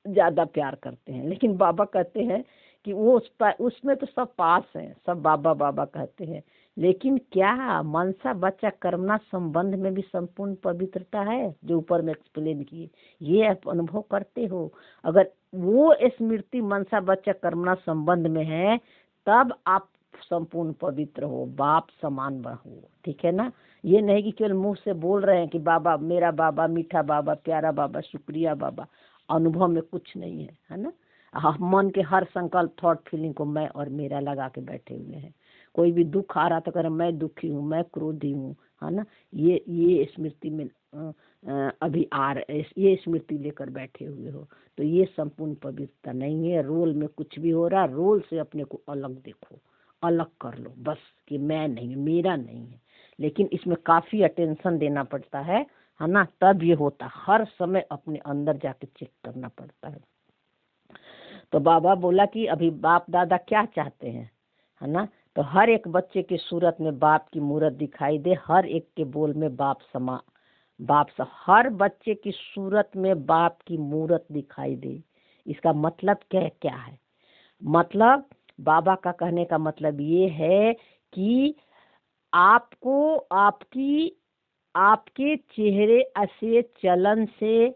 ज़्यादा प्यार करते हैं। लेकिन बाबा कहते हैं कि वो उसमें तो सब पास हैं, सब बाबा बाबा कहते हैं, लेकिन क्या मनसा बच्चा कर्मणा संबंध में भी संपूर्ण पवित्रता है, जो ऊपर में एक्सप्लेन किए, ये आप अनुभव करते हो। अगर वो स्मृति मनसा बच्चा कर्मणा संबंध में है, तब आप संपूर्ण पवित्र हो, बाप समान हो। ठीक है ना? ये नहीं कि केवल मुंह से बोल रहे हैं कि बाबा, मेरा बाबा, मीठा बाबा, प्यारा बाबा, शुक्रिया बाबा, अनुभव में कुछ नहीं है, है ना? मन के हर संकल्प, थॉट, फीलिंग को मैं और मेरा लगा के बैठे हुए हैं। कोई भी दुख आ रहा तो कह रहे मैं दुखी हूँ, मैं क्रोधी हूँ, है ना? ये स्मृति में अभी ये स्मृति लेकर बैठे हुए हो, तो ये संपूर्ण पवित्रता नहीं है। रोल में कुछ भी हो रहा, रोल से अपने को अलग देखो, अलग कर लो बस, कि मैं नहीं, मेरा नहीं है। लेकिन इसमें काफी अटेंशन देना पड़ता है ना? तब ये होता, हर समय अपने अंदर जाके चेक करना पड़ता है। तो बाबा बोला कि अभी बाप दादा क्या चाहते हैं, है ना? तो हर एक बच्चे की सूरत में बाप की मूरत दिखाई दे, हर एक के बोल में बाप सा, हर बच्चे की सूरत में बाप की मूरत दिखाई दे। इसका मतलब क्या है? मतलब बाबा का कहने का मतलब ये है कि आपको आपके चेहरे से, चलन से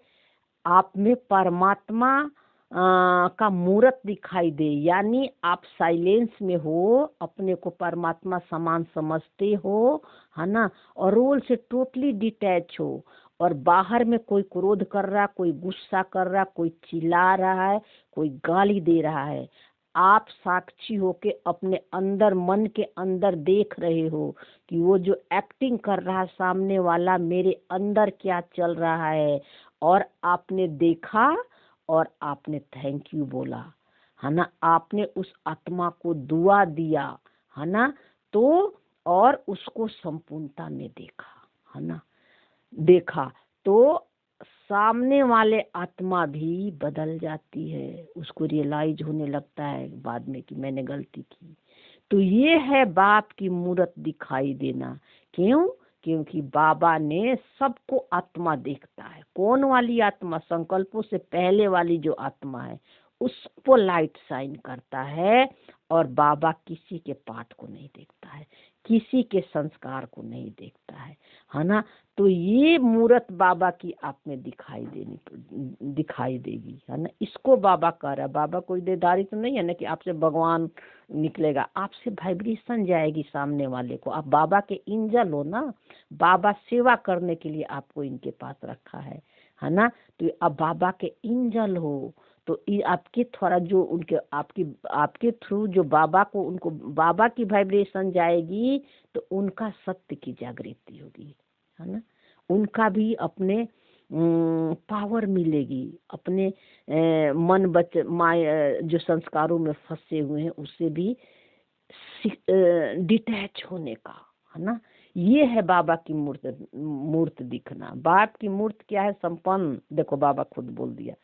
आप में परमात्मा का मूर्त दिखाई दे। यानी आप साइलेंस में हो, अपने को परमात्मा समान समझते हो, है ना? और रोल से टोटली डिटैच हो, और बाहर में कोई क्रोध कर रहा, कोई गुस्सा कर रहा, कोई चिल्ला रहा है, कोई गाली दे रहा है, आप साक्षी होके अपने अंदर, मन के अंदर देख रहे हो कि वो जो एक्टिंग कर रहा है सामने वाला, मेरे अंदर क्या चल रहा है। और आपने देखा और आपने थैंक यू बोला, है ना? आपने उस आत्मा को दुआ दिया, है ना? तो और उसको संपूर्णता में देखा, है ना? देखा तो सामने वाले आत्मा भी बदल जाती है, उसको रियलाइज होने लगता है बाद में कि मैंने गलती की। तो ये है बाप की मूरत दिखाई देना। क्यों? क्योंकि बाबा ने सबको आत्मा देखता है। कौन वाली आत्मा? संकल्पों से पहले वाली जो आत्मा है, उसको लाइट शाइन करता है। और बाबा किसी के पाठ को नहीं देखता है, किसी के संस्कार को नहीं देखता है ना? तो ये मूरत बाबा की आप में दिखाई देगी, है ना? इसको बाबा कह रहा है। बाबा कोई देदारी तो नहीं है ना कि आपसे भगवान निकलेगा, आपसे वाइब्रेशन जाएगी सामने वाले को। आप बाबा के एंजल हो ना, बाबा सेवा करने के लिए आपको इनके पास रखा है ना? तो अब बाबा के एंजल हो, तो ये आपके थोड़ा जो उनके आपके थ्रू जो बाबा को, उनको बाबा की वाइब्रेशन जाएगी, तो उनका सत्य की जागृति होगी, है ना? उनका भी अपने पावर मिलेगी, अपने मन जो संस्कारों में फंसे हुए हैं उससे भी डिटैच होने का, है ना? ये है बाबा की मूर्त दिखना। बाप की मूर्त क्या है? संपन्न। देखो बाबा खुद बोल दिया,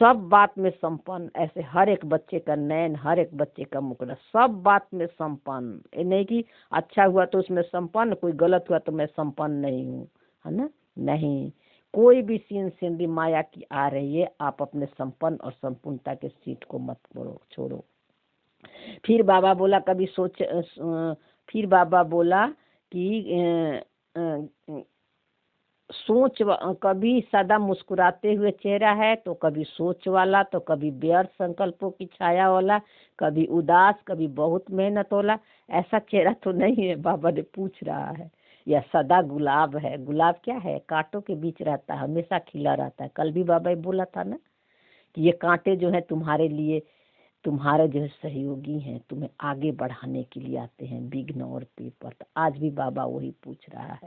सब बात में संपन्न। ऐसे हर एक बच्चे का नयन, हर एक बच्चे का मुखड़ा, सब बात में संपन्न। ये नहीं कि अच्छा हुआ तो उसमें संपन्न, कोई गलत हुआ तो मैं संपन्न नहीं हूँ, है ना? नहीं, कोई भी सीन सिंधी माया की आ रही है, आप अपने संपन्न और संपूर्णता के सीट को मत छोड़ो। फिर बाबा बोला फिर बाबा बोला कि सोच, कभी सदा मुस्कुराते हुए चेहरा है, तो कभी सोच वाला, तो कभी व्यर्थ संकल्पों की छाया वाला, कभी उदास, कभी बहुत मेहनत वाला। ऐसा चेहरा तो नहीं है, बाबा ने पूछ रहा है। या सदा गुलाब है? गुलाब क्या है? कांटों के बीच रहता है, हमेशा खिला रहता है। कल भी बाबा बोला था ना कि ये कांटे जो है तुम्हारे लिए, तुम्हारे जो सहयोगी हैं, तुम्हें आगे बढ़ाने के लिए आते हैं, विघ्न और पेपर। तो आज भी बाबा वही पूछ रहा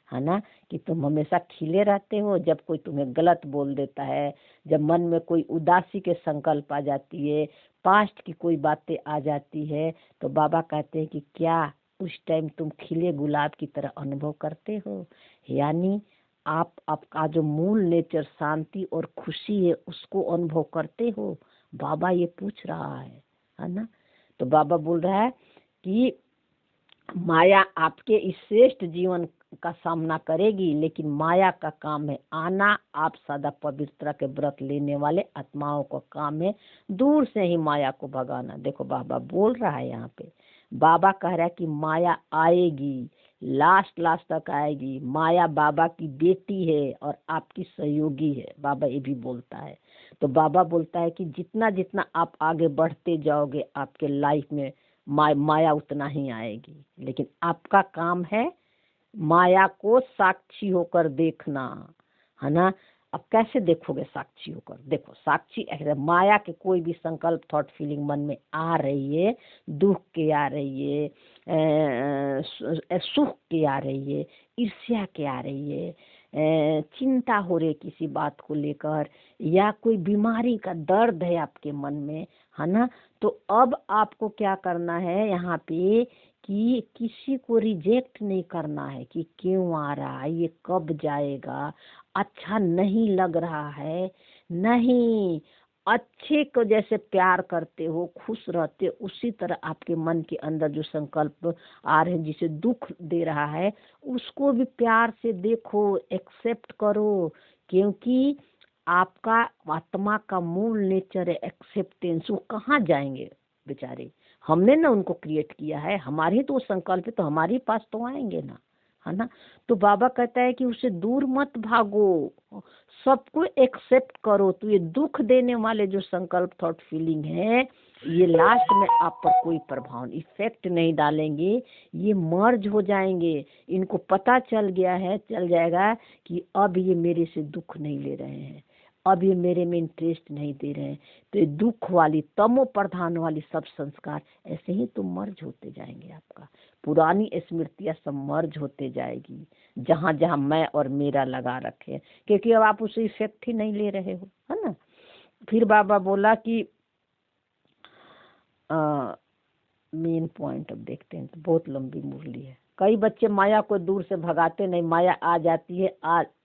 है ना? कि तुम हमेशा खिले रहते हो, जब कोई तुम्हें गलत बोल देता है, जब मन में कोई उदासी के संकल्प आ जाती है, पास्ट की कोई बातें आ जाती है, तो बाबा कहते हैं कि क्या उस टाइम तुम खिले गुलाब की तरह अनुभव करते हो? यानी आपका जो मूल नेचर शांति और खुशी है, उसको अनुभव करते हो? बाबा ये पूछ रहा है ना? तो बाबा बोल रहा है कि माया आपके इस श्रेष्ठ जीवन का सामना करेगी, लेकिन माया का काम है आना। आप सदा पवित्रता के व्रत लेने वाले आत्माओं का काम है दूर से ही माया को भगाना। देखो बाबा बोल रहा है यहाँ पे, बाबा कह रहा है कि माया आएगी, लास्ट तक आएगी। माया बाबा की बेटी है और आपकी सहयोगी है, बाबा ये भी बोलता है। तो बाबा बोलता है कि जितना जितना आप आगे बढ़ते जाओगे आपके लाइफ में माया उतना ही आएगी, लेकिन आपका काम है माया को साक्षी होकर देखना, है ना। अब कैसे देखोगे साक्षी होकर? देखो साक्षी माया के कोई भी संकल्प थॉट फीलिंग मन में आ रही है, दुख की आ रही है, सुख की आ रही है, ईर्ष्या की आ रही है, चिंता हो रही किसी बात को लेकर, या कोई बीमारी का दर्द है आपके मन में, है ना। तो अब आपको क्या करना है यहाँ पे कि किसी को रिजेक्ट नहीं करना है कि क्यों आ रहा है, ये कब जाएगा, अच्छा नहीं लग रहा है। नहीं, अच्छे को जैसे प्यार करते हो, खुश रहते हो, उसी तरह आपके मन के अंदर जो संकल्प आ रहे हैं जिसे दुख दे रहा है उसको भी प्यार से देखो, एक्सेप्ट करो, क्योंकि आपका आत्मा का मूल नेचर है एक्सेप्टेंस। वो कहाँ जाएंगे बेचारे, हमने ना उनको क्रिएट किया है, हमारे ही तो संकल्प है, तो हमारे पास तो आएंगे ना, है ना। तो बाबा कहता है कि उसे दूर मत भागो, सबको एक्सेप्ट करो। तो ये दुख देने वाले जो संकल्प थॉट फीलिंग है ये लास्ट में आप पर कोई प्रभाव इफेक्ट नहीं डालेंगे, ये मर्ज हो जाएंगे। इनको पता चल जाएगा कि अब ये मेरे से दुख नहीं ले रहे हैं, अब ये मेरे में इंटरेस्ट नहीं दे रहे हैं। तो ये दुख वाली तमो प्रधान वाली सब संस्कार ऐसे ही तो मर्ज होते जाएंगे, आपका पुरानी स्मृतियाँ सब मर्ज होते जाएगी जहाँ जहाँ मैं और मेरा लगा रखे, क्योंकि अब आप उसे इफेक्ट ही नहीं ले रहे हो, है ना। फिर बाबा बोला कि मेन पॉइंट अब देखते हैं, तो बहुत लंबी मुरली है। कई बच्चे माया को दूर से भगाते नहीं, माया आ जाती है,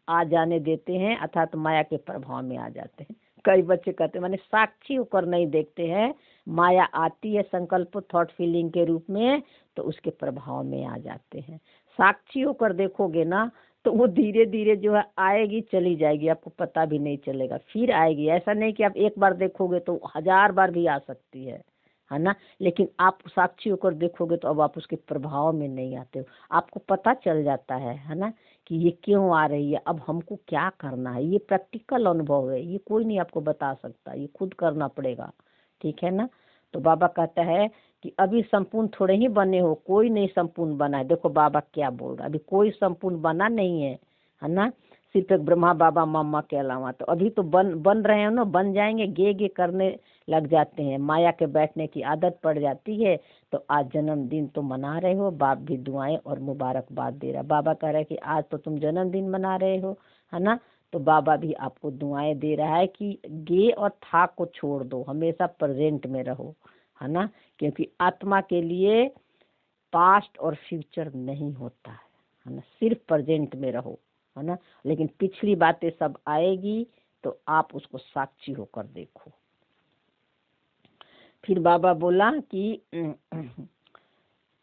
आ जाने देते हैं, अर्थात माया के प्रभाव में आ जाते हैं। कई बच्चे कहते हैं माने साक्षी होकर नहीं देखते हैं, माया आती है संकल्प थॉट फीलिंग के रूप में तो उसके प्रभाव में आ जाते हैं। साक्षी होकर देखोगे ना तो वो धीरे धीरे जो है आएगी चली जाएगी, आपको पता भी नहीं चलेगा, फिर आएगी। ऐसा नहीं कि आप एक बार देखोगे तो 1000 बार भी आ सकती है ना। लेकिन आप साक्षी होकर देखोगे तो अब आप उसके प्रभाव में नहीं आते हो, आपको पता चल जाता है ना कि ये क्यों आ रही है, अब हमको क्या करना है। ये प्रैक्टिकल अनुभव है, ये कोई नहीं आपको बता सकता, ये खुद करना पड़ेगा, ठीक है ना। तो बाबा कहता है कि अभी संपूर्ण थोड़े ही बने हो, कोई नहीं संपूर्ण बना है। देखो बाबा क्या बोल रहा है, अभी कोई संपूर्ण बना नहीं है ना, सिर्फ एक ब्रह्मा बाबा मम्मा के अलावा। तो अभी तो बन रहे हैं ना, बन जाएंगे, गे करने लग जाते हैं, माया के बैठने की आदत पड़ जाती है। तो आज जन्मदिन तो मना रहे हो, बाप भी दुआएं और मुबारकबाद दे रहा है। बाबा कह रहा है कि आज तो तुम जन्मदिन मना रहे हो, है ना। तो बाबा भी आपको दुआएं दे रहा है कि गे और था को छोड़ दो, हमेशा प्रेजेंट में रहो, है ना। क्योंकि आत्मा के लिए पास्ट और फ्यूचर नहीं होता है ना, सिर्फ प्रेजेंट में रहो, है ना। लेकिन पिछली बातें सब आएगी तो आप उसको साक्षी होकर देखो। फिर बाबा बोला कि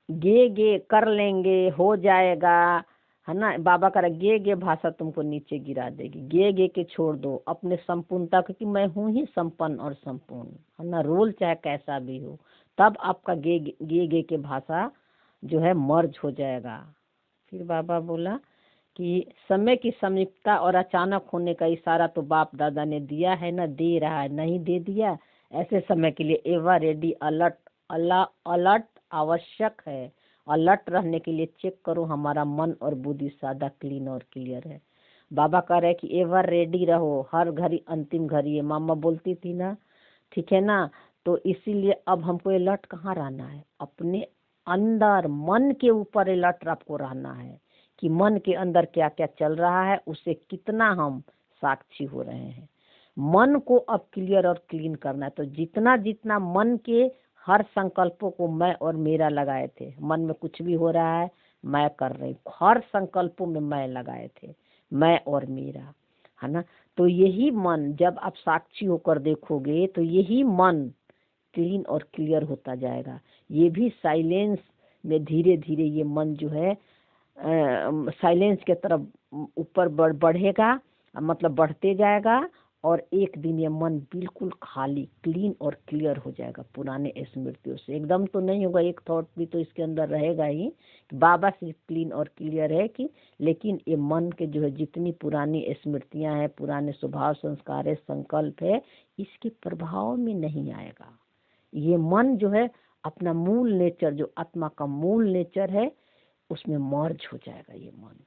गे कर लेंगे, हो जाएगा, है ना। बाबा का गे भाषा तुमको नीचे गिरा देगी, गे के छोड़ दो अपने संपूर्णता, क्योंकि मैं हूँ ही संपन्न और संपूर्ण, है ना। रोल चाहे कैसा भी हो, तब आपका गे के भाषा जो है मर्ज हो जाएगा। फिर बाबा बोला कि समय की समीपता और अचानक होने का इशारा तो बाप दादा ने दिया है ना, दे रहा है, नहीं दे दिया। ऐसे समय के लिए एवर रेडी, अलर्ट आवश्यक है। अलर्ट रहने के लिए चेक करो हमारा मन और बुद्धि सादा, क्लीन और क्लियर है। बाबा कह रहे हैं कि एवर रेडी रहो, हर घड़ी अंतिम घड़ी है, मामा बोलती थी ना, ठीक है ना। तो इसीलिए अब हमको अलर्ट कहाँ रहना है, अपने अंदर मन के ऊपर अलर्ट आपको रहना है कि मन के अंदर क्या क्या चल रहा है, उससे कितना हम साक्षी हो रहे हैं। मन को अब क्लियर और क्लीन करना है। तो जितना जितना मन के हर संकल्पों को मैं और मेरा लगाए थे, मन में कुछ भी हो रहा है मैं कर रही हूँ, हर संकल्पों में मैं लगाए थे, मैं और मेरा, है ना। तो यही मन जब आप साक्षी होकर देखोगे तो यही मन क्लीन और क्लियर होता जाएगा। ये भी साइलेंस में धीरे धीरे ये मन जो है साइलेंस के तरफ ऊपर बढ़ेगा, मतलब बढ़ते जाएगा, और एक दिन ये मन बिल्कुल खाली, क्लीन और क्लियर हो जाएगा पुराने स्मृतियों से। एकदम तो नहीं होगा, एक थॉट भी तो इसके अंदर रहेगा ही। बाबा सिर्फ क्लीन और क्लियर है कि, लेकिन ये मन के जो है जितनी पुरानी स्मृतियां हैं, पुराने स्वभाव संस्कार है, संकल्प है, इसके प्रभाव में नहीं आएगा। ये मन जो है अपना मूल नेचर, जो आत्मा का मूल नेचर है, उसमें मर्ज हो जाएगा। ये मन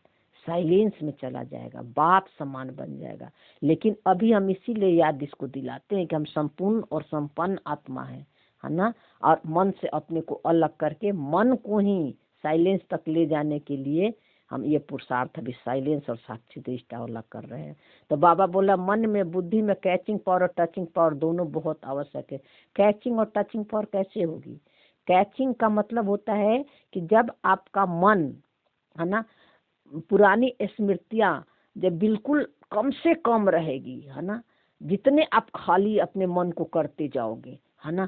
साइलेंस में चला जाएगा, बाप समान बन जाएगा। लेकिन अभी हम इसीलिए याद इसको दिलाते हैं कि हम संपूर्ण और संपन्न आत्मा है ना। और मन से अपने को अलग करके मन को ही साइलेंस तक ले जाने के लिए हम ये पुरुषार्थ अभी साइलेंस और साक्षी दृष्टा अलग कर रहे हैं। तो बाबा बोला मन में, बुद्धि में कैचिंग पावर और टचिंग पावर दोनों बहुत आवश्यक है। कैचिंग और टचिंग पावर कैसे होगी? कैचिंग का मतलब होता है कि जब आपका मन है ना, पुरानी स्मृतियां जब बिल्कुल कम से कम रहेगी, है ना, जितने आप खाली अपने मन को करते जाओगे, है ना,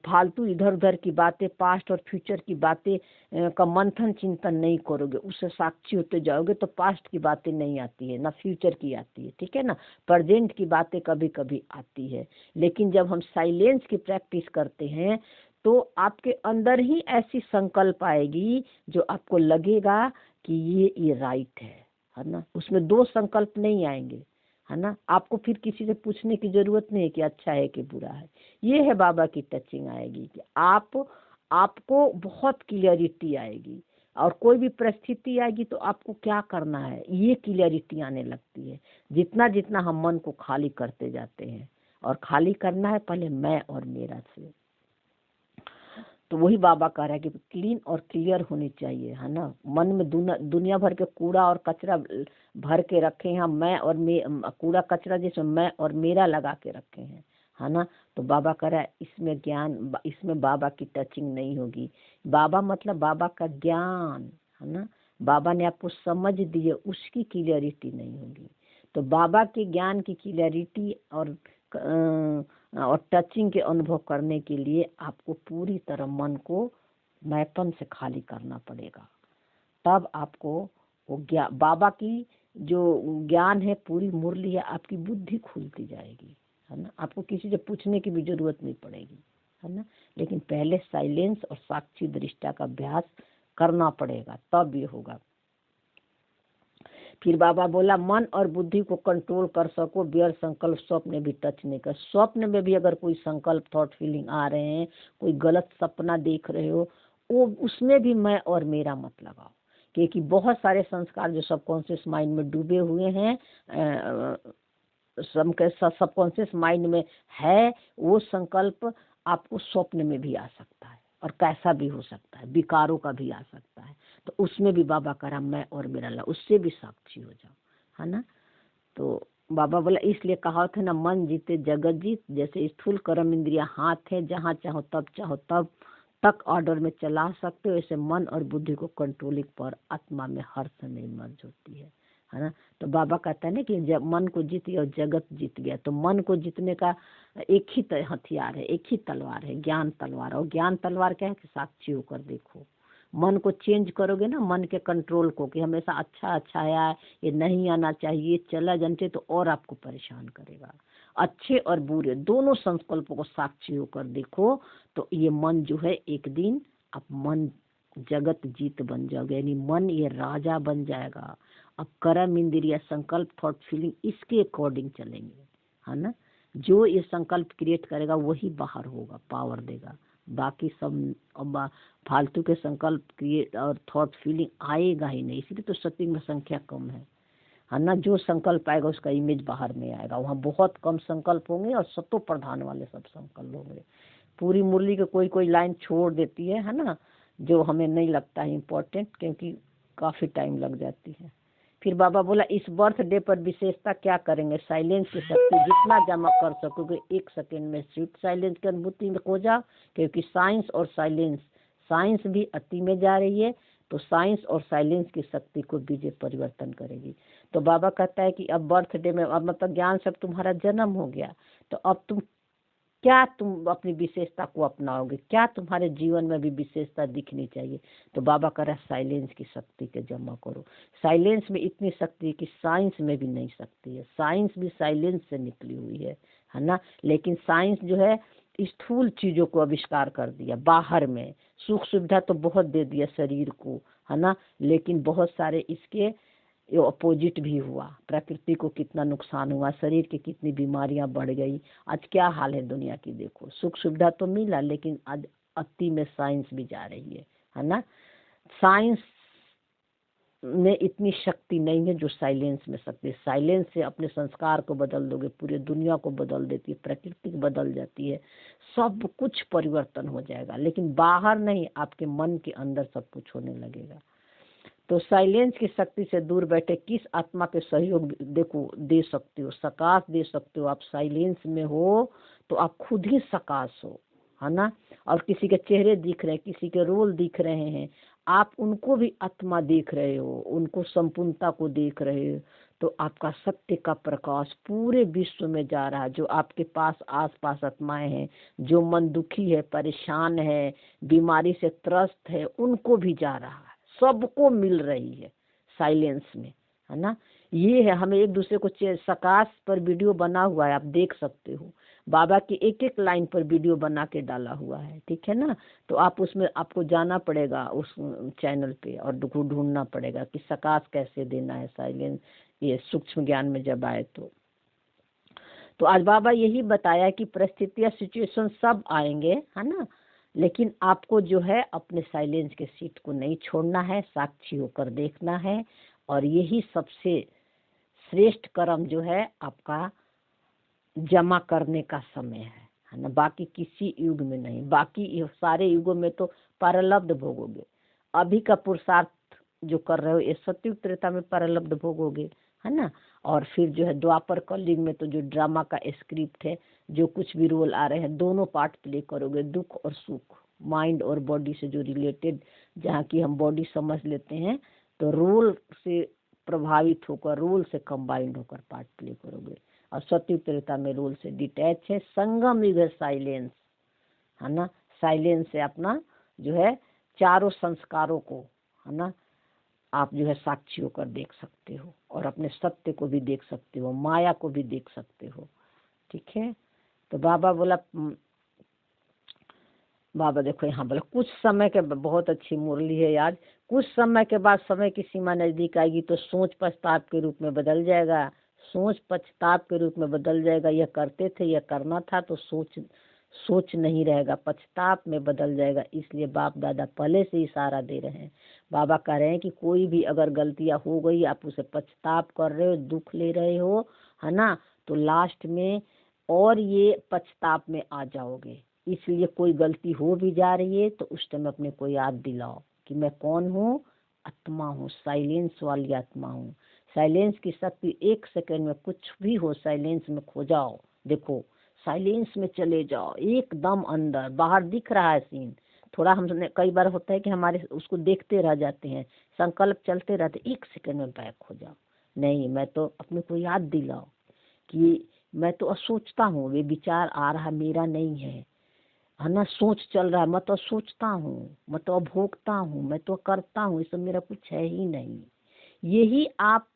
फालतू इधर उधर की बातें, पास्ट और फ्यूचर की बातें का मंथन चिंतन नहीं करोगे, उससे साक्षी होते जाओगे, तो पास्ट की बातें नहीं आती है, ना फ्यूचर की आती है, ठीक है ना। प्रेजेंट की बातें कभी कभी आती है। लेकिन जब हम साइलेंस की प्रैक्टिस करते हैं तो आपके अंदर ही ऐसी संकल्प आएगी जो आपको लगेगा कि ये राइट है ना। उसमें दो संकल्प नहीं आएंगे, है ना। आपको फिर किसी से पूछने की जरूरत नहीं है कि अच्छा है कि बुरा है। ये है बाबा की टचिंग आएगी कि आपको बहुत क्लियरिटी आएगी, और कोई भी परिस्थिति आएगी तो आपको क्या करना है, ये क्लियरिटी आने लगती है जितना जितना हम मन को खाली करते जाते हैं। और खाली करना है पहले मैं और मेरा से। तो वही बाबा कह रहा है कि क्लीन और क्लियर होनी चाहिए, है ना। मन में दुनिया भर के कूड़ा और कचरा भर के रखे हैं, मैं और कूड़ा कचरा जिसमें मैं और मेरा लगा के रखे हैं, है ना। तो बाबा कह रहा है इसमें ज्ञान, इसमें बाबा की टचिंग नहीं होगी। बाबा मतलब बाबा का ज्ञान, है ना। बाबा ने आपको समझ दी है, उसकी क्लियरिटी नहीं होगी। तो बाबा के ज्ञान की क्लियरिटी और टचिंग के अनुभव करने के लिए आपको पूरी तरह मन को मैपन से खाली करना पड़ेगा। तब आपको वो बाबा की जो ज्ञान है, पूरी मुरली है, आपकी बुद्धि खुलती जाएगी, है ना। आपको किसी से पूछने की भी जरूरत नहीं पड़ेगी, है ना। लेकिन पहले साइलेंस और साक्षी दृष्टा का अभ्यास करना पड़ेगा, तब ये होगा। फिर बाबा बोला मन और बुद्धि को कंट्रोल कर सको, बियर संकल्प स्वप्न में भी टच नहीं कर। स्वप्न में भी अगर कोई संकल्प, थॉट, फीलिंग आ रहे हैं, कोई गलत सपना देख रहे हो, वो उसमें भी मैं और मेरा मत लगाओ। क्योंकि बहुत सारे संस्कार जो सबकॉन्शियस माइंड में डूबे हुए हैं, सबकॉन्शियस माइंड में है, वो संकल्प आपको स्वप्न में भी आ सकता है, और कैसा भी हो सकता है, विकारों का भी आ सकता है। तो उसमें भी बाबा करा मैं और मेरा ला, उससे भी साक्षी हो जाओ, है ना। तो बाबा बोला इसलिए कहा था ना, मन जीते जगत जीत। जैसे स्थूल कर्म इंद्रिया हाथ है, जहाँ चाहो तब तक ऑर्डर में चला सकते हो, ऐसे मन और बुद्धि को कंट्रोलिंग पर आत्मा में हर समय मर्ज होती है ना। तो बाबा कहता है ना कि जब मन को जीत गया और जगत जीत गया। तो मन को जीतने का एक ही हथियार है, एक ही तलवार है, ज्ञान तलवार। और ज्ञान तलवार क्या है कि साक्षी होकर देखो। मन को चेंज करोगे ना, मन के कंट्रोल को, कि हमेशा अच्छा अच्छा आया, ये नहीं आना चाहिए, चला जानते, तो और आपको परेशान करेगा। अच्छे और बुरे दोनों संकल्पों को साक्षी होकर देखो, तो ये मन जो है एक दिन आप मन जगत जीत बन जाओगे, यानी मन ये राजा बन जाएगा। अब कर्म इंद्रिय संकल्प थॉट फीलिंग इसके अकॉर्डिंग चलेंगे, है ना। जो ये संकल्प क्रिएट करेगा वही बाहर होगा, पावर देगा। बाकी सब फालतू के संकल्प क्रिएट और थॉट फीलिंग आएगा ही नहीं। इसलिए तो सत्संग में संख्या कम है ना। जो संकल्प आएगा उसका इमेज बाहर में आएगा। वहाँ बहुत कम संकल्प होंगे और सतो प्रधान वाले सब संकल्प होंगे। पूरी मुरली के कोई कोई लाइन छोड़ देती है ना, जो हमें नहीं लगता है इम्पोर्टेंट, क्योंकि काफ़ी टाइम लग जाती है। फिर बाबा बोला इस बर्थडे पर विशेषता क्या करेंगे, साइलेंस की शक्ति जितना जमा कर सकोगे 1 सेकेंड में स्विफ्ट साइलेंस की अनुभूति में खो जाओ। क्योंकि साइंस और साइंस भी अति में जा रही है, तो साइंस और साइलेंस की शक्ति को बीजे परिवर्तन करेगी। तो बाबा कहता है कि अब बर्थडे में, अब मतलब ज्ञान से तुम्हारा जन्म हो गया, तो अब तुम क्या तुम अपनी विशेषता को अपनाओगे, क्या तुम्हारे जीवन में भी विशेषता दिखनी चाहिए। तो बाबा कह रहा है साइलेंस की शक्ति के जमा करो। साइलेंस में इतनी शक्ति है कि साइंस में भी नहीं सकती है। साइंस भी साइलेंस से निकली हुई है ना। लेकिन साइंस जो है स्थूल चीजों को आविष्कार कर दिया, बाहर में सुख सुविधा तो बहुत दे दिया शरीर को, है ना, लेकिन बहुत सारे इसके ये अपोजिट भी हुआ। प्रकृति को कितना नुकसान हुआ, शरीर की कितनी बीमारियां बढ़ गई। आज क्या हाल है दुनिया की, देखो सुख सुविधा तो मिला लेकिन आज अति में साइंस भी जा रही है ना। साइंस में इतनी शक्ति नहीं है जो साइलेंस में शक्ति। साइलेंस से अपने संस्कार को बदल दोगे, पूरी दुनिया को बदल देती है, प्रकृति बदल जाती है, सब कुछ परिवर्तन हो जाएगा। लेकिन बाहर नहीं, आपके मन के अंदर सब कुछ होने लगेगा। तो साइलेंस की शक्ति से दूर बैठे किस आत्मा के सहयोग देखो दे सकते हो, सकाश दे सकते हो। आप साइलेंस में हो तो आप खुद ही सकाश हो, है ना। और किसी के चेहरे दिख रहे हैं, किसी के रोल दिख रहे हैं, आप उनको भी आत्मा देख रहे हो, उनको संपूर्णता को देख रहे हो। तो आपका सत्य का प्रकाश पूरे विश्व में जा रहा है। जो आपके पास आस पास आत्माएं हैं, जो मन दुखी है, परेशान है, बीमारी से त्रस्त है, उनको भी जा रहा है, सबको मिल रही है साइलेंस में, है ना। ये है, हमें एक दूसरे को सकाश पर वीडियो बना हुआ है, आप देख सकते हो। बाबा की एक एक लाइन पर वीडियो बना के डाला हुआ है, ठीक है ना। तो आप उसमें आपको जाना पड़ेगा उस चैनल पे और ढूंढना पड़ेगा कि सकाश कैसे देना है, साइलेंस, ये सूक्ष्म ज्ञान में जब आए तो आज बाबा यही बताया कि परिस्थितियां सिचुएशन सब आएंगे, है ना, लेकिन आपको जो है अपने साइलेंस के सीट को नहीं छोड़ना है, साक्षी होकर देखना है। और यही सबसे श्रेष्ठ कर्म जो है आपका जमा करने का समय है ना। बाकी किसी युग में नहीं, बाकी सारे युगों में तो परलब्ध भोगोगे। अभी का पुरुषार्थ जो कर रहे हो ये सतयुग त्रेता में परलब्ध भोगोगे, है ना। और फिर जो है द्वापर कलयुग में तो जो ड्रामा का स्क्रिप्ट है, जो कुछ भी रोल आ रहे हैं, दोनों पार्ट प्ले करोगे, दुख और सुख, माइंड और बॉडी से जो रिलेटेड, जहाँ की हम बॉडी समझ लेते हैं, तो रोल से प्रभावित होकर, रोल से कंबाइंड होकर पार्ट प्ले करोगे। और सतयुग त्रेता में रोल से डिटैच है। संगम युग है साइलेंस, है ना। साइलेंस से अपना जो है चारों संस्कारों को, है ना, आप जो है साक्षी होकर देख सकते हो और अपने सत्य को भी देख सकते हो, माया को भी देख सकते हो, ठीक है। तो बाबा बोला, बाबा देखो यहाँ बोला कुछ समय के, बहुत अच्छी मुरली है आज, कुछ समय के बाद समय की सीमा नजदीक आएगी तो सोच पछताप के रूप में बदल जाएगा। सोच पछताप के रूप में बदल जाएगा। यह करते थे, यह करना था, तो सोच नहीं रहेगा, पछताप में बदल जाएगा। इसलिए बाप दादा पहले से इशारा दे रहे हैं। बाबा कह रहे हैं कि कोई भी अगर गलतियां हो गई, आप उसे पछताप कर रहे हो, दुख ले रहे हो, है ना, तो लास्ट में और ये पछताप में आ जाओगे। इसलिए कोई गलती हो भी जा रही है तो उस टाइम अपने को याद दिलाओ कि मैं कौन हूँ, आत्मा हूँ, साइलेंस वाली आत्मा हूँ। साइलेंस की शक्ति 1 सेकंड में कुछ भी हो, साइलेंस में खो जाओ। देखो साइलेंस में चले जाओ एकदम अंदर। बाहर दिख रहा है सीन, थोड़ा हमने कई बार होता है कि हमारे उसको देखते रह जाते हैं, संकल्प चलते रहते, 1 सेकंड में बैक हो जाओ। नहीं, मैं तो अपने को याद दिलाओ कि मैं तो सोचता हूँ, ये विचार आ रहा मेरा नहीं है ना, सोच चल रहा है, मैं तो सोचता हूँ, मैं तो भोगता हूँ, मैं तो करता हूँ, ये सब मेरा कुछ है ही नहीं। यही आप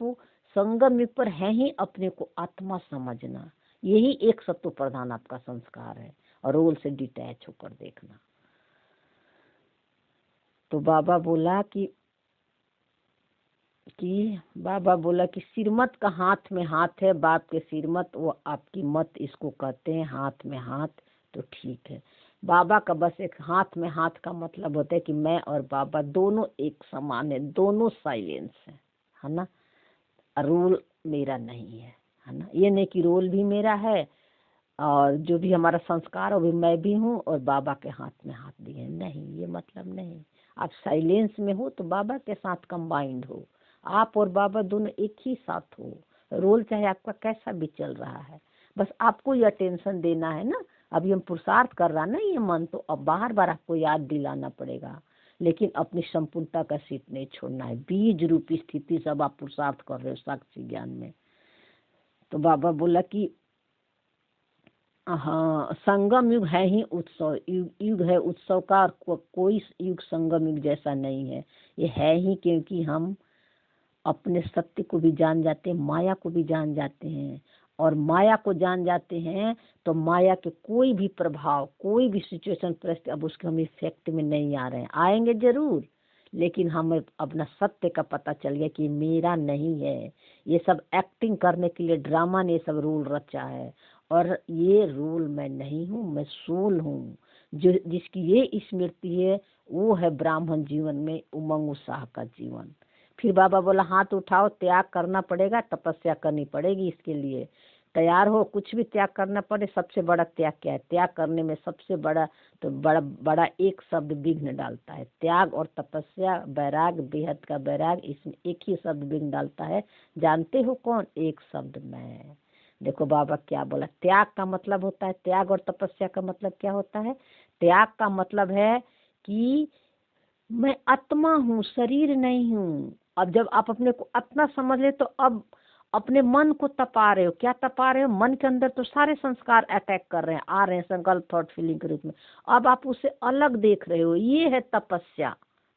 संगम युग पर है ही अपने को आत्मा समझना। यही एक सत्व प्रधान आपका संस्कार है और रोल से डिटैच होकर देखना। तो बाबा बोला कि सिरमत का हाथ में हाथ है, बाप के सिरमत, वो आपकी मत इसको कहते हैं, हाथ में हाथ। तो ठीक है, बाबा का बस एक हाथ में हाथ का मतलब होता है कि मैं और बाबा दोनों एक समान है, दोनों साइलेंस है ना। रोल मेरा नहीं है ना। ये नहीं कि रोल भी मेरा है और जो भी हमारा संस्कार वो भी मैं भी हूँ और बाबा के हाथ में हाथ दिए, नहीं, ये मतलब नहीं। आप साइलेंस में हो तो बाबा के साथ कंबाइंड हो, आप और बाबा दोनों एक ही साथ हो। रोल चाहे आपका कैसा भी चल रहा है, बस आपको ये अटेंशन देना है ना। अभी हम पुरुषार्थ कर रहा ना ये मन, तो अब बार बार आपको याद दिलाना पड़ेगा, लेकिन अपनी संपूर्णता का सीट नहीं छोड़ना है। बीज रूपी स्थिति सब आप पुरुषार्थ कर रहे हो साक्षी ज्ञान में। तो बाबा बोला कि हाँ, संगम युग है ही उत्सव युग है उत्सव का, और कोई युग संगम युग जैसा नहीं है। ये है ही क्योंकि हम अपने सत्य को भी जान जाते हैं, माया को भी जान जाते हैं, और माया को जान जाते हैं तो माया के कोई भी प्रभाव, कोई भी सिचुएशन परिस्थिति अब उसके हम इफेक्ट में नहीं आ रहे हैं। आएंगे जरूर, लेकिन हमें अपना सत्य का पता चल गया कि मेरा नहीं है। ये सब एक्टिंग करने के लिए ड्रामा ने ये सब रूल रचा है, और ये रूल मैं नहीं हूँ, मैं सोल हूँ। जो जिसकी ये स्मृति है वो है ब्राह्मण जीवन में उमंग उत्साह का जीवन। फिर बाबा बोला हाथ उठाओ, त्याग करना पड़ेगा, तपस्या करनी पड़ेगी इसके लिए। तैयार हो, कुछ भी त्याग करना पड़े। सबसे बड़ा त्याग क्या है? त्याग करने में सबसे बड़ा तो बड़ा बड़ा एक शब्द विघ्न डालता है। त्याग और तपस्या, वैराग, बेहद का वैराग, इसमें एक ही शब्द विघ्न डालता है। जानते हो कौन? एक शब्द मैं। देखो बाबा क्या बोला, त्याग का मतलब होता है, त्याग और तपस्या का मतलब क्या होता है? त्याग का मतलब है कि मैं आत्मा हूँ, शरीर नहीं हूँ। अब जब आप अपने को आत्मा समझ ले तो अब अपने मन को तपा रहे हो। क्या तपा रहे हो? मन के अंदर तो सारे संस्कार अटैक कर रहे हैं, आ रहे हैं संकल्प, थॉट, फीलिंग के रूप में। अब आप उसे अलग देख रहे हो, ये है तपस्या,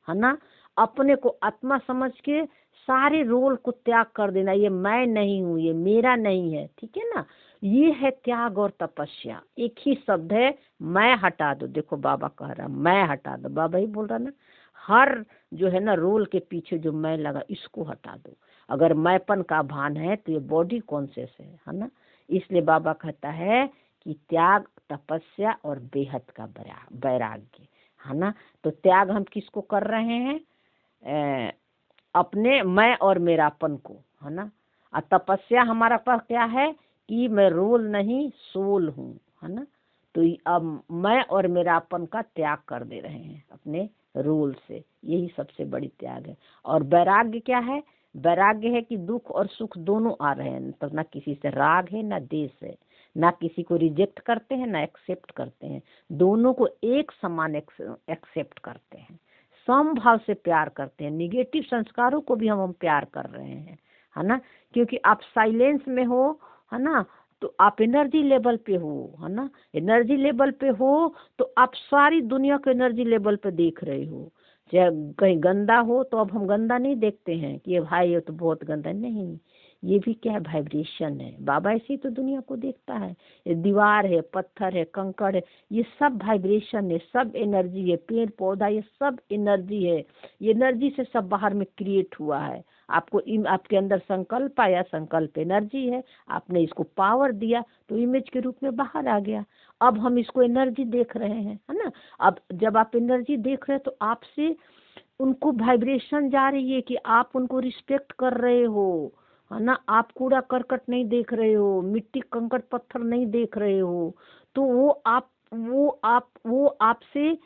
है ना। अपने को आत्मा समझ के सारे रोल को त्याग कर देना। ये मैं नहीं हूँ, ये मेरा नहीं है, ठीक है ना। ये है त्याग और तपस्या। एक ही शब्द है, मैं हटा दो। देखो बाबा कह रहा मैं हटा दो, बाबा ही बोल रहा ना। हर जो है ना रोल के पीछे जो मैं लगा, इसको हटा दो। अगर मैंपन का भान है तो ये बॉडी कॉन्शियस है ना। इसलिए बाबा कहता है कि त्याग, तपस्या और बेहद का वैराग्य, है ना। तो त्याग हम किसको कर रहे हैं? अपने मैं और मेरापन को, है ना। और तपस्या हमारा पास क्या है कि मैं रोल नहीं, सोल हूँ, है ना। तो अब मैं और मेरापन का त्याग कर दे रहे हैं अपने रोल से। यही सबसे बड़ी त्याग है। और वैराग्य क्या है? वैराग्य है कि दुख और सुख दोनों आ रहे हैं, तो ना किसी से राग है ना देश है, ना किसी को रिजेक्ट करते हैं ना एक्सेप्ट करते हैं। दोनों को एक समान एक्सेप्ट करते हैं, समभाव से प्यार करते हैं। निगेटिव संस्कारों को भी हम प्यार कर रहे हैं, है ना। क्योंकि आप साइलेंस में हो, है ना, तो आप एनर्जी लेवल पे हो, है ना। एनर्जी लेवल पे हो तो आप सारी दुनिया को एनर्जी लेवल पे देख रहे हो। चाहे कहीं गंदा हो तो अब हम गंदा नहीं देखते हैं कि ये भाई ये तो बहुत गंदा, नहीं। ये भी क्या है? वाइब्रेशन है। बाबा ऐसे ही तो दुनिया को देखता है। ये दीवार है, पत्थर है, कंकड़ है, ये सब वाइब्रेशन है, सब एनर्जी है। पेड़ पौधा, ये सब एनर्जी है। ये एनर्जी से सब बाहर में क्रिएट हुआ है। आपको आपके अंदर संकल्प आया, संकल्प एनर्जी है। आपने इसको पावर दिया तो इमेज के रूप में बाहर आ गया। अब हम इसको एनर्जी देख रहे हैं, है ना। अब जब आप एनर्जी देख रहे हैं तो आपसे उनको वाइब्रेशन जा रही है कि आप उनको रिस्पेक्ट कर रहे हो, है ना। आप कूड़ा करकट नहीं देख रहे हो, मिट्टी कंकड़ पत्थर नहीं देख रहे हो। तो वो आपसे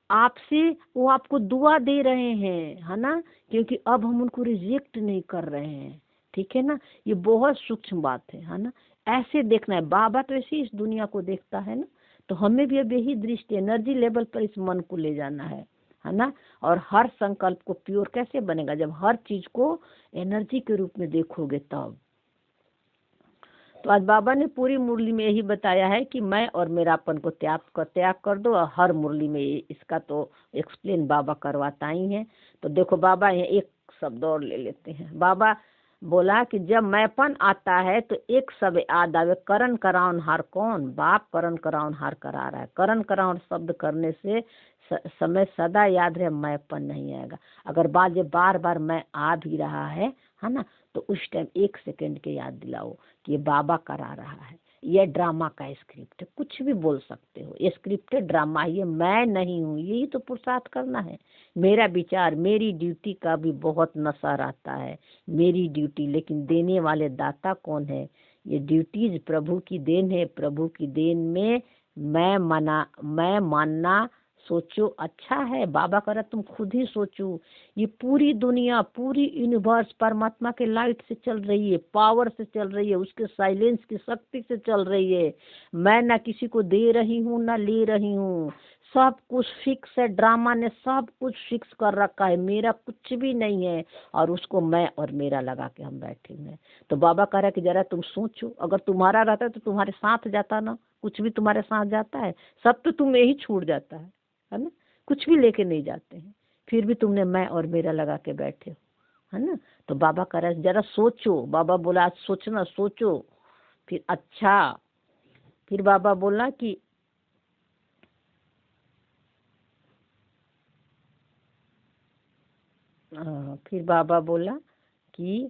आपसे वो आपको दुआ दे रहे हैं, है ना। क्योंकि अब हम उनको रिजेक्ट नहीं कर रहे हैं, ठीक है ना। ये बहुत सूक्ष्म बात है ना। ऐसे देखना है। बाबा तो ऐसे इस दुनिया को देखता है ना। तो हमें भी अब यही दृष्टि, एनर्जी लेवल पर इस मन को ले जाना है ना। और हर संकल्प को प्योर कैसे बनेगा? जब हर चीज को एनर्जी के रूप में देखोगे तब। तो आज बाबा ने पूरी मुरली में यही बताया है कि मैं और मेरापन को त्याग कर दो। और हर मुरली में इसका तो एक्सप्लेन बाबा करवाता ही है। तो देखो बाबा ये एक शब्द और ले लेते हैं। बाबा बोला कि जब मैंपन आता है तो एक सब याद आवे, करण कराउन हार कौन? बाप करण कराउन हार करा रहा है। करण कराउन शब्द करने से समय सदा याद रहे, मैंपन नहीं आएगा। अगर बार बार मैं आ भी रहा है ना, तो उस टाइम 1 सेकंड के याद दिलाओ कि ये बाबा करा रहा है। ये ड्रामा का स्क्रिप्ट है, कुछ भी बोल सकते हो। ये स्क्रिप्टेड ड्रामा, ये मैं नहीं हूँ। यही तो पुरुषार्थ करना है। मेरा विचार, मेरी ड्यूटी का भी बहुत नशा रहता है, मेरी ड्यूटी। लेकिन देने वाले दाता कौन है? ये ड्यूटीज प्रभु की देन है। प्रभु की देन में मैं मानना सोचो अच्छा है। बाबा कह रहा तुम खुद ही सोचो। ये पूरी दुनिया, पूरी यूनिवर्स परमात्मा के लाइट से चल रही है, पावर से चल रही है, उसके साइलेंस की शक्ति से चल रही है। मैं ना किसी को दे रही हूँ ना ले रही हूँ। सब कुछ फिक्स है, ड्रामा ने सब कुछ फिक्स कर रखा है, मेरा कुछ भी नहीं है, और उसको मैं और मेरा लगा के हम बैठे हुए हैं। तो बाबा कह रहा है कि जरा तुम सोचो, अगर तुम्हारा रहता तो तुम्हारे साथ जाता ना, कुछ भी तुम्हारे साथ जाता है, सब तो तुम्हें ही छूट जाता है ना, कुछ भी लेके नहीं जाते हैं, फिर भी तुमने मैं और मेरा लगा के बैठे हो, है ना। तो बाबा कह रहा है जरा सोचो, बाबा बोला आज सोचना, सोचो। फिर अच्छा, फिर बाबा बोला कि फिर बाबा बोला कि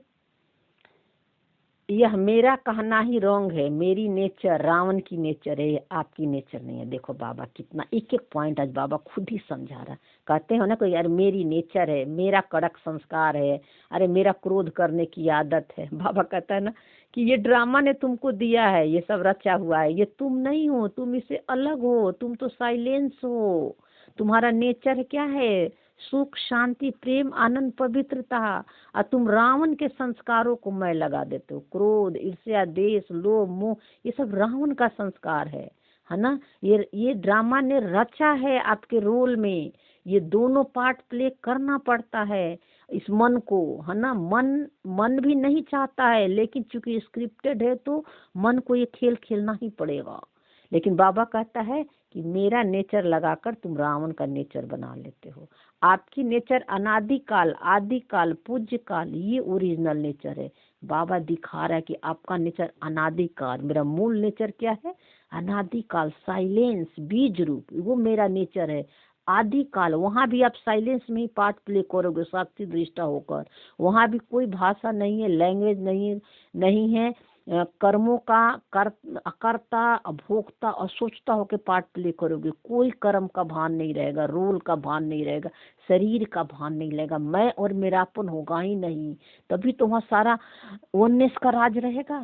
यह मेरा कहना ही रॉन्ग है, मेरी नेचर रावण की नेचर है, आपकी नेचर नहीं है। देखो बाबा कितना एक एक पॉइंट आज बाबा खुद ही समझा रहा। कहते हो ना कोई, यार मेरी नेचर है, मेरा कड़क संस्कार है, अरे मेरा क्रोध करने की आदत है। बाबा कहता है ना कि ये ड्रामा ने तुमको दिया है, ये सब रचा हुआ है, ये तुम नहीं हो, तुम इससे अलग हो, तुम तो साइलेंस हो। तुम्हारा नेचर क्या है? सुख, शांति, प्रेम, आनंद, पवित्रता। और तुम रावण के संस्कारों को मैं लगा देते हो, क्रोध, ईर्ष्या, देश, लोभ, मोह, ये सब रावण का संस्कार है ना। ये ड्रामा ने रचा है आपके रोल में, ये दोनों पार्ट प्ले करना पड़ता है इस मन को, है ना। मन भी नहीं चाहता है, लेकिन चूंकि स्क्रिप्टेड है तो मन को ये खेल खेलना ही पड़ेगा। लेकिन बाबा कहता है कि मेरा नेचर लगाकर तुम रावण का नेचर बना लेते हो। आपकी नेचर अनादिकाल, आदिकाल, पूज्य काल, ये ओरिजिनल नेचर है। बाबा दिखा रहा है कि आपका नेचर अनादिकाल, मेरा मूल नेचर क्या है? अनादिकाल, साइलेंस, बीज रूप, वो मेरा नेचर है। आदिकाल, वहाँ भी आप साइलेंस में ही पार्ट प्ले करोगे, साक्षी दृष्टा होकर। वहाँ भी कोई भाषा नहीं है, लैंग्वेज नहीं है, कर्मों का अकर्ता, अभोक्ता, असोचता होकर पार्ट प्ले करोगे। कोई कर्म का भान नहीं रहेगा, रोल का भान नहीं रहेगा, शरीर का भान नहीं रहेगा, मैं और मेरापन होगा ही नहीं। तभी तो वहाँ सारा ओननेस का राज रहेगा।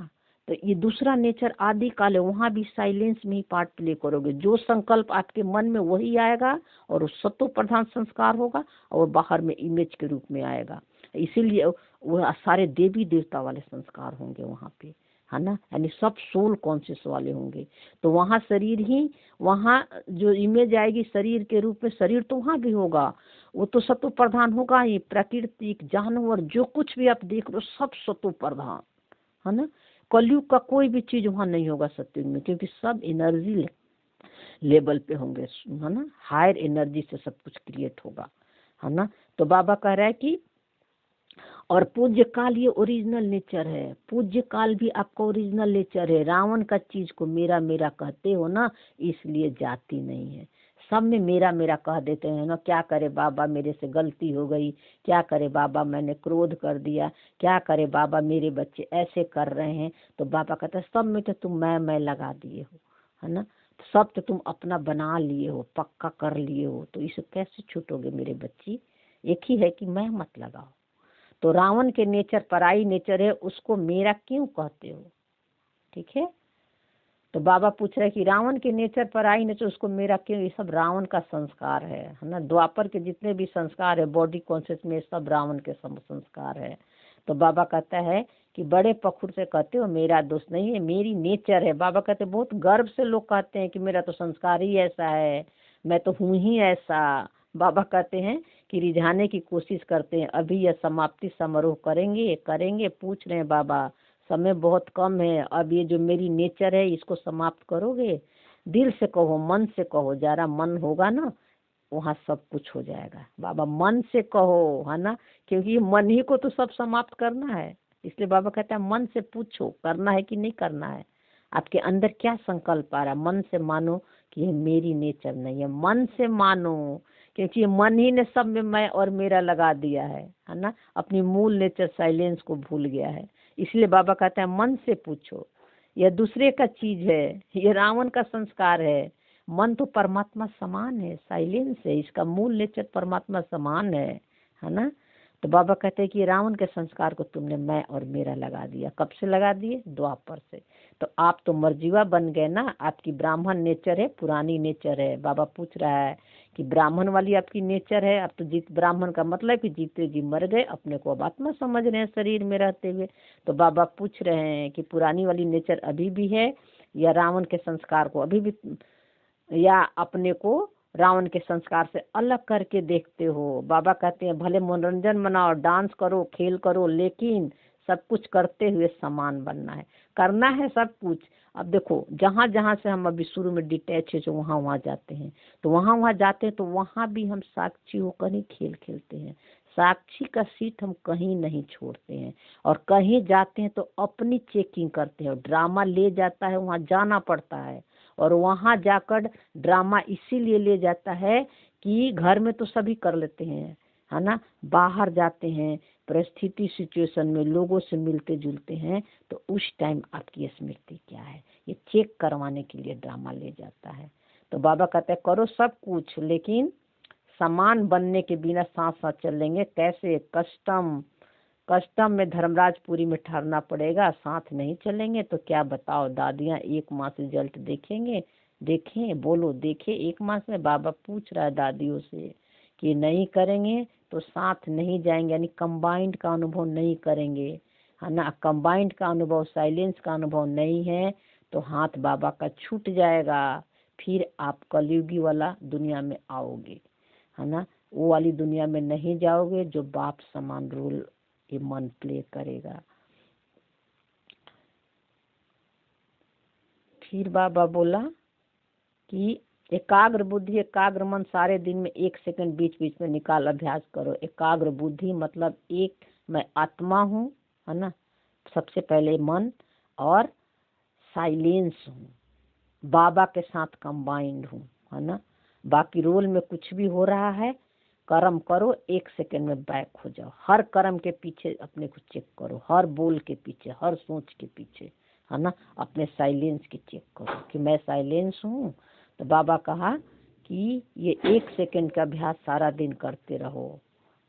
तो ये दूसरा नेचर आदि काल है, वहाँ भी साइलेंस में ही पार्ट प्ले करोगे। जो संकल्प आपके मन में वही आएगा, और वो सत्व प्रधान संस्कार होगा, और बाहर में इमेज के रूप में आएगा। इसीलिए वो सारे देवी देवता वाले संस्कार होंगे वहाँ पे, है ना, यानी सब सोल कॉन्शियस वाले होंगे। तो वहाँ शरीर ही, वहाँ जो इमेज आएगी शरीर के रूप में, शरीर तो वहाँ भी होगा, वो तो सत्व प्रधान होगा ही। प्राकृतिक जानवर जो कुछ भी आप देख रहे हो सब सत्व प्रधान, है ना। कलयुग का कोई भी चीज वहाँ नहीं होगा सत्युग में, क्योंकि सब एनर्जी लेवल पे होंगे, है ना। हायर एनर्जी से सब कुछ क्रिएट होगा, है ना। तो बाबा कह रहा है कि और पूज्य काल ये ओरिजिनल नेचर है, पूज्य काल भी आपका ओरिजिनल नेचर है। रावण का चीज को मेरा मेरा कहते हो ना, इसलिए जाति नहीं है। सब में मेरा मेरा कह देते हैं ना, क्या करे बाबा मेरे से गलती हो गई, क्या करे बाबा मैंने क्रोध कर दिया, क्या करे बाबा मेरे बच्चे ऐसे कर रहे हैं। तो बाबा कहते हैं सब में तो तुम मैं लगा दिए हो, है ना। सब तो तुम अपना बना लिए हो, पक्का कर लिए हो, तो इसे कैसे छूटोगे मेरे बच्ची। एक ही है कि मैं मत लगाओ। तो रावण के नेचर पराई नेचर है, उसको मेरा क्यों कहते हो? ठीक है। तो बाबा पूछ रहे कि रावण के नेचर पराई नेचर, उसको मेरा क्यों? ये सब रावण का संस्कार है ना। द्वापर के जितने भी संस्कार है बॉडी कॉन्शियस में, सब रावण के संस्कार है। तो बाबा कहता है कि बड़े पखुर से कहते हो, मेरा दोस्त नहीं है, मेरी नेचर है। बाबा कहते बहुत गर्व से लोग कहते हैं कि मेरा तो संस्कार ही ऐसा है, मैं तो हूँ ही ऐसा। बाबा कहते हैं कि रिझाने की कोशिश करते हैं, अभी यह समाप्ति समारोह करेंगे करेंगे, पूछ रहे हैं बाबा समय बहुत कम है, अब ये जो मेरी नेचर है इसको समाप्त करोगे? दिल से कहो, मन से कहो, जरा मन होगा ना वहाँ सब कुछ हो जाएगा। बाबा मन से कहो, है ना, क्योंकि मन ही को तो सब समाप्त करना है। इसलिए बाबा कहता है मन से पूछो करना है कि नहीं करना है, आपके अंदर क्या संकल्प आ रहा है। मन से मानो कि ये मेरी नेचर नहीं है, मन से मानो, क्योंकि ये मन ही ने सब में मैं और मेरा लगा दिया है ना। अपनी मूल नेचर साइलेंस को भूल गया है। इसलिए बाबा कहता है मन से पूछो, यह दूसरे का चीज है, ये रावण का संस्कार है। मन तो परमात्मा समान है, साइलेंस है, इसका मूल नेचर परमात्मा समान है ना। तो बाबा कहते हैं कि रावण के संस्कार को तुमने मैं और मेरा लगा दिया। कब से लगा दिए? द्वापर से। तो आप तो मरजीवा बन गए ना, आपकी ब्राह्मण नेचर है, पुरानी नेचर है। बाबा पूछ रहा है कि ब्राह्मण वाली आपकी नेचर है, अब तो जीत ब्राह्मण का मतलब कि जीते जी मर गए, अपने को अब आत्मा समझ रहे हैं शरीर में रहते हुए। तो बाबा पूछ रहे हैं कि पुरानी वाली नेचर अभी भी है, या रावण के संस्कार को अभी भी, या अपने को रावण के संस्कार से अलग करके देखते हो। बाबा कहते हैं भले मनोरंजन मनाओ, डांस करो, खेल करो, लेकिन सब कुछ करते हुए समान बनना है, करना है सब कुछ। अब देखो जहाँ जहाँ से हम अभी शुरू में डिटैच है जो वहाँ वहाँ जाते हैं, तो वहाँ वहाँ जाते हैं तो वहाँ भी हम साक्षी होकर ही खेल खेलते हैं। साक्षी का सीट हम कहीं नहीं छोड़ते हैं, और कहीं जाते हैं तो अपनी चेकिंग करते हैं। ड्रामा ले जाता है, वहाँ जाना पड़ता है, और वहाँ जाकर ड्रामा इसीलिए ले जाता है कि घर में तो सभी कर लेते हैं, है ना, बाहर जाते हैं परिस्थिति सिचुएशन में लोगों से मिलते जुलते हैं, तो उस टाइम आपकी स्मृति क्या है ये चेक करवाने के लिए ड्रामा ले जाता है। तो बाबा कहते हैं करो सब कुछ, लेकिन समान बनने के बिना साथ साथ चलेंगे कैसे? कस्टम में धर्मराजपुरी में ठहरना पड़ेगा, साथ नहीं चलेंगे तो क्या बताओ। दादियाँ 1 मास रिजल्ट देखें, बोलो देखे 1 मास में? बाबा पूछ रहा है दादियों से कि नहीं करेंगे तो साथ नहीं जाएंगे, यानी कंबाइंड का अनुभव नहीं करेंगे, है ना। कंबाइंड का अनुभव, साइलेंस का अनुभव नहीं है तो हाथ बाबा का छूट जाएगा, फिर आप कलयुगी वाला दुनिया में आओगे, है ना। वो वाली दुनिया में नहीं जाओगे जो बाप समान रोल ये मन प्ले करेगा। फिर बाबा बोला कि एकाग्र बुद्धि एकाग्र मन, सारे दिन में 1 सेकंड बीच बीच में निकाल अभ्यास करो। एकाग्र बुद्धि मतलब एक मैं आत्मा हूँ, है ना, सबसे पहले मन, और साइलेंस हूँ, बाबा के साथ कंबाइंड हूँ, है ना। बाकी रोल में कुछ भी हो रहा है, कर्म करो, 1 सेकंड में बैक हो जाओ। हर कर्म के पीछे अपने को चेक करो, हर बोल के पीछे, हर सोच के पीछे, है ना, अपने साइलेंस की चेक करो कि मैं साइलेंस हूँ। तो बाबा कहा कि ये 1 सेकंड का अभ्यास सारा दिन करते रहो।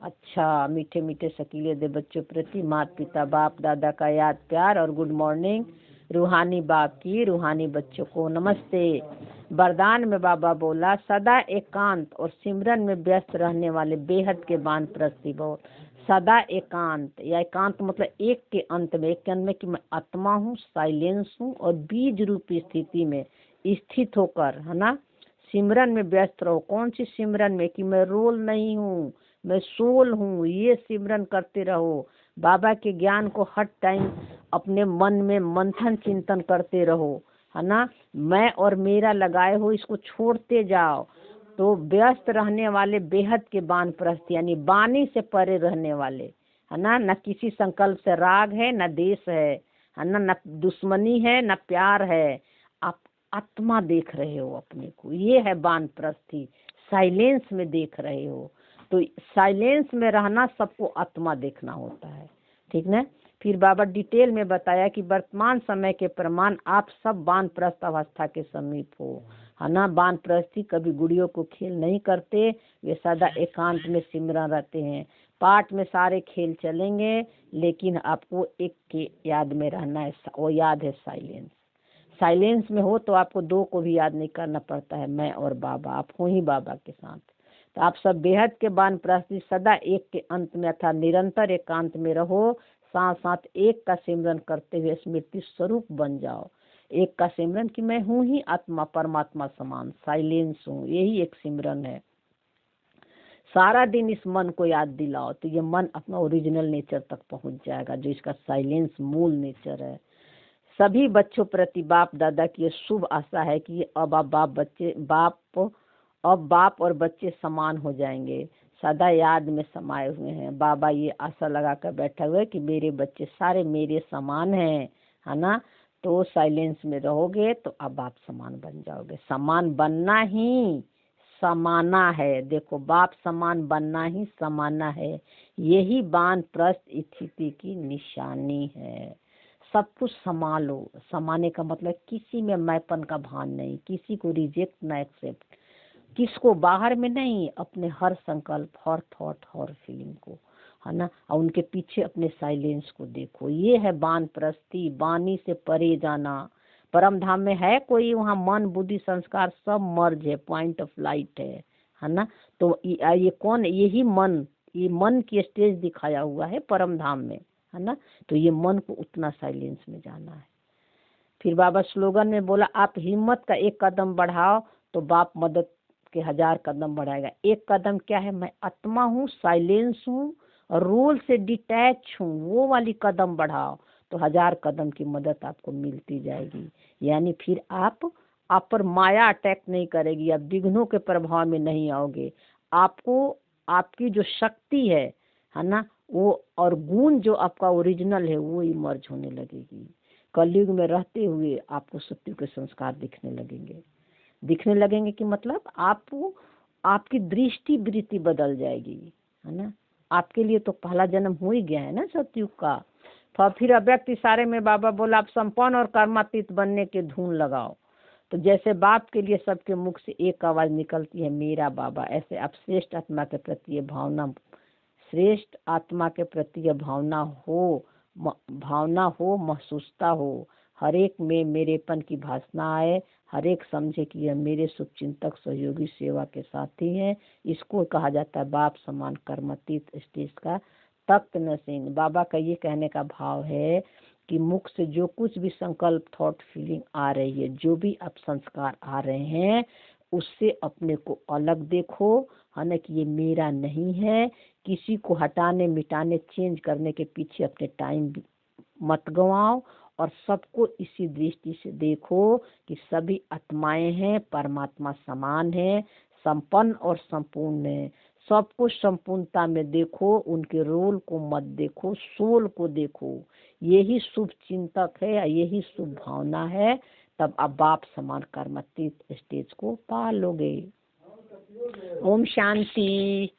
अच्छा, मीठे मीठे शकीले दे बच्चों प्रति माता पिता बाप दादा का याद प्यार और गुड मॉर्निंग। रूहानी बाप की रूहानी बच्चों को नमस्ते। वरदान में बाबा बोला सदा एकांत और सिमरन में व्यस्त रहने वाले बेहद के बान प्रस्ती बोल। सदा एकांत या एकांत मतलब एक के अंत में कि मैं आत्मा हूँ, साइलेंस हूँ, और बीज रूपी स्थिति में स्थित होकर, है ना, सिमरन में व्यस्त रहो। कौन सी सिमरन में? कि मैं रोल नहीं हूँ, मैं सोल हूँ, ये सिमरन करते रहो। बाबा के ज्ञान को हर टाइम अपने मन में मंथन चिंतन करते रहो, है ना। मैं और मेरा लगाए हो, इसको छोड़ते जाओ। तो व्यस्त रहने वाले बेहद के बान प्रस्थ, यानी बानी से परे रहने वाले, है ना। न किसी संकल्प से राग है, न देश है ना, न दुश्मनी है, न प्यार है। आप आत्मा देख रहे हो अपने को, ये है बान प्रस्थी। साइलेंस में देख रहे हो, तो साइलेंस में रहना सबको आत्मा देखना होता है, ठीक ना। फिर बाबा डिटेल में बताया कि वर्तमान समय के प्रमाण आप सब वानप्रस्थ अवस्था के समीप हो, है ना। वानप्रस्थी कभी गुड़ियों को खेल नहीं करते, वे सदा एकांत में सिमरन रहते हैं। पाठ में सारे खेल चलेंगे, लेकिन आपको एक के याद में रहना है, वो याद है साइलेंस। साइलेंस में हो तो आपको 2 को भी याद नहीं करना पड़ता है, मैं और बाबा, आप हो ही बाबा के साथ। तो आप सब बेहद के वानप्रस्थी सदा एक के अंत में अर्थात निरंतर एकांत में रहो, साथ साथ एक का सिमरन करते हुए स्मृति स्वरूप बन जाओ। एक का सिमरन कि मैं हूँ ही आत्मा, परमात्मा समान, साइलेंस हूँ, यही एक सिमरन है। सारा दिन इस मन को याद दिलाओ तो ये मन अपना ओरिजिनल नेचर तक पहुँच जाएगा, जो इसका साइलेंस मूल नेचर है। सभी बच्चों प्रति बाप दादा की ये शुभ आशा है कि अब बाप और बच्चे समान हो जाएंगे, सदा याद में समाये हुए हैं। बाबा ये आशा लगा कर बैठा हुआ है कि मेरे बच्चे सारे मेरे समान हैं, है ना। तो साइलेंस में रहोगे तो अब आप समान बन जाओगे। समान बनना ही समाना है, देखो बाप समान बनना ही समाना है, यही वानप्रस्थ स्थिति की निशानी है। सब कुछ संभालो। समाने का मतलब किसी में मैंपन का भान नहीं, किसी को रिजेक्ट ना एक्सेप्ट, किसको बाहर में नहीं, अपने हर संकल्प, हर थॉट, हर फीलिंग को, है ना, और उनके पीछे अपने साइलेंस को देखो। ये है वानप्रस्थी, वाणी से परे जाना। परम धाम में है कोई? वहाँ मन बुद्धि संस्कार सब मर्ज है, पॉइंट ऑफ लाइट है ना। तो ये कौन? यही मन, ये मन की स्टेज दिखाया हुआ है परम धाम में, है ना। तो ये मन को उतना साइलेंस में जाना है। फिर बाबा स्लोगन में बोला आप हिम्मत का एक कदम बढ़ाओ तो बाप मदद आपके 1000 कदम बढ़ाएगा। एक कदम क्या है, मैं आत्मा हूँ, साइलेंस हूँ, रोल से डिटैच हूँ, वो वाली कदम बढ़ाओ तो 1000 कदम की मदद आपको मिलती जाएगी। यानी फिर आप पर माया अटैक नहीं करेगी, आप विघ्नों के प्रभाव में नहीं आओगे। आपको आपकी जो शक्ति है ना, वो और गुण जो आपका ओरिजिनल है वो इमर्ज होने लगेगी। कलयुग में रहते हुए आपको सत्य के संस्कार दिखने लगेंगे कि मतलब आपकी दृष्टि वृत्ति बदल जाएगी, है ना। आपके लिए तो पहला जन्म हो ही गया है ना सतयुग का। तो फिर अव्यक्त इशारे में बाबा बोला आप संपन्न और कर्मातीत बनने के धुन लगाओ। तो जैसे बाप के लिए सबके मुख से एक आवाज निकलती है मेरा बाबा, ऐसे आप श्रेष्ठ आत्मा के प्रति ये भावना हो, महसूसता हो, हर एक में मेरेपन की भासना आए, हर एक समझे कि यह मेरे शुभचिंतक सहयोगी सेवा के साथी हैं। इसको कहा जाता है बाप समान कर्मातीत स्टेज का तख्त नसीन। बाबा का ये कहने का भाव है कि मुख से जो कुछ भी संकल्प, थॉट, फीलिंग आ रही है, जो भी अब संस्कार आ रहे हैं, उससे अपने को अलग देखो, है ना, कि ये मेरा नहीं है। किसी को हटाने, मिटाने, चेंज करने के पीछे अपने टाइम मत गवाओ और सबको इसी दृष्टि से देखो कि सभी आत्माएं हैं, परमात्मा समान है, संपन्न और संपूर्ण है। सबको संपूर्णता में देखो, उनके रोल को मत देखो, सोल को देखो। यही शुभ चिंतक है, यही शुभ भावना है। तब आप बाप समान कर्मातीत स्टेज को पा लोगे। ओम शांति।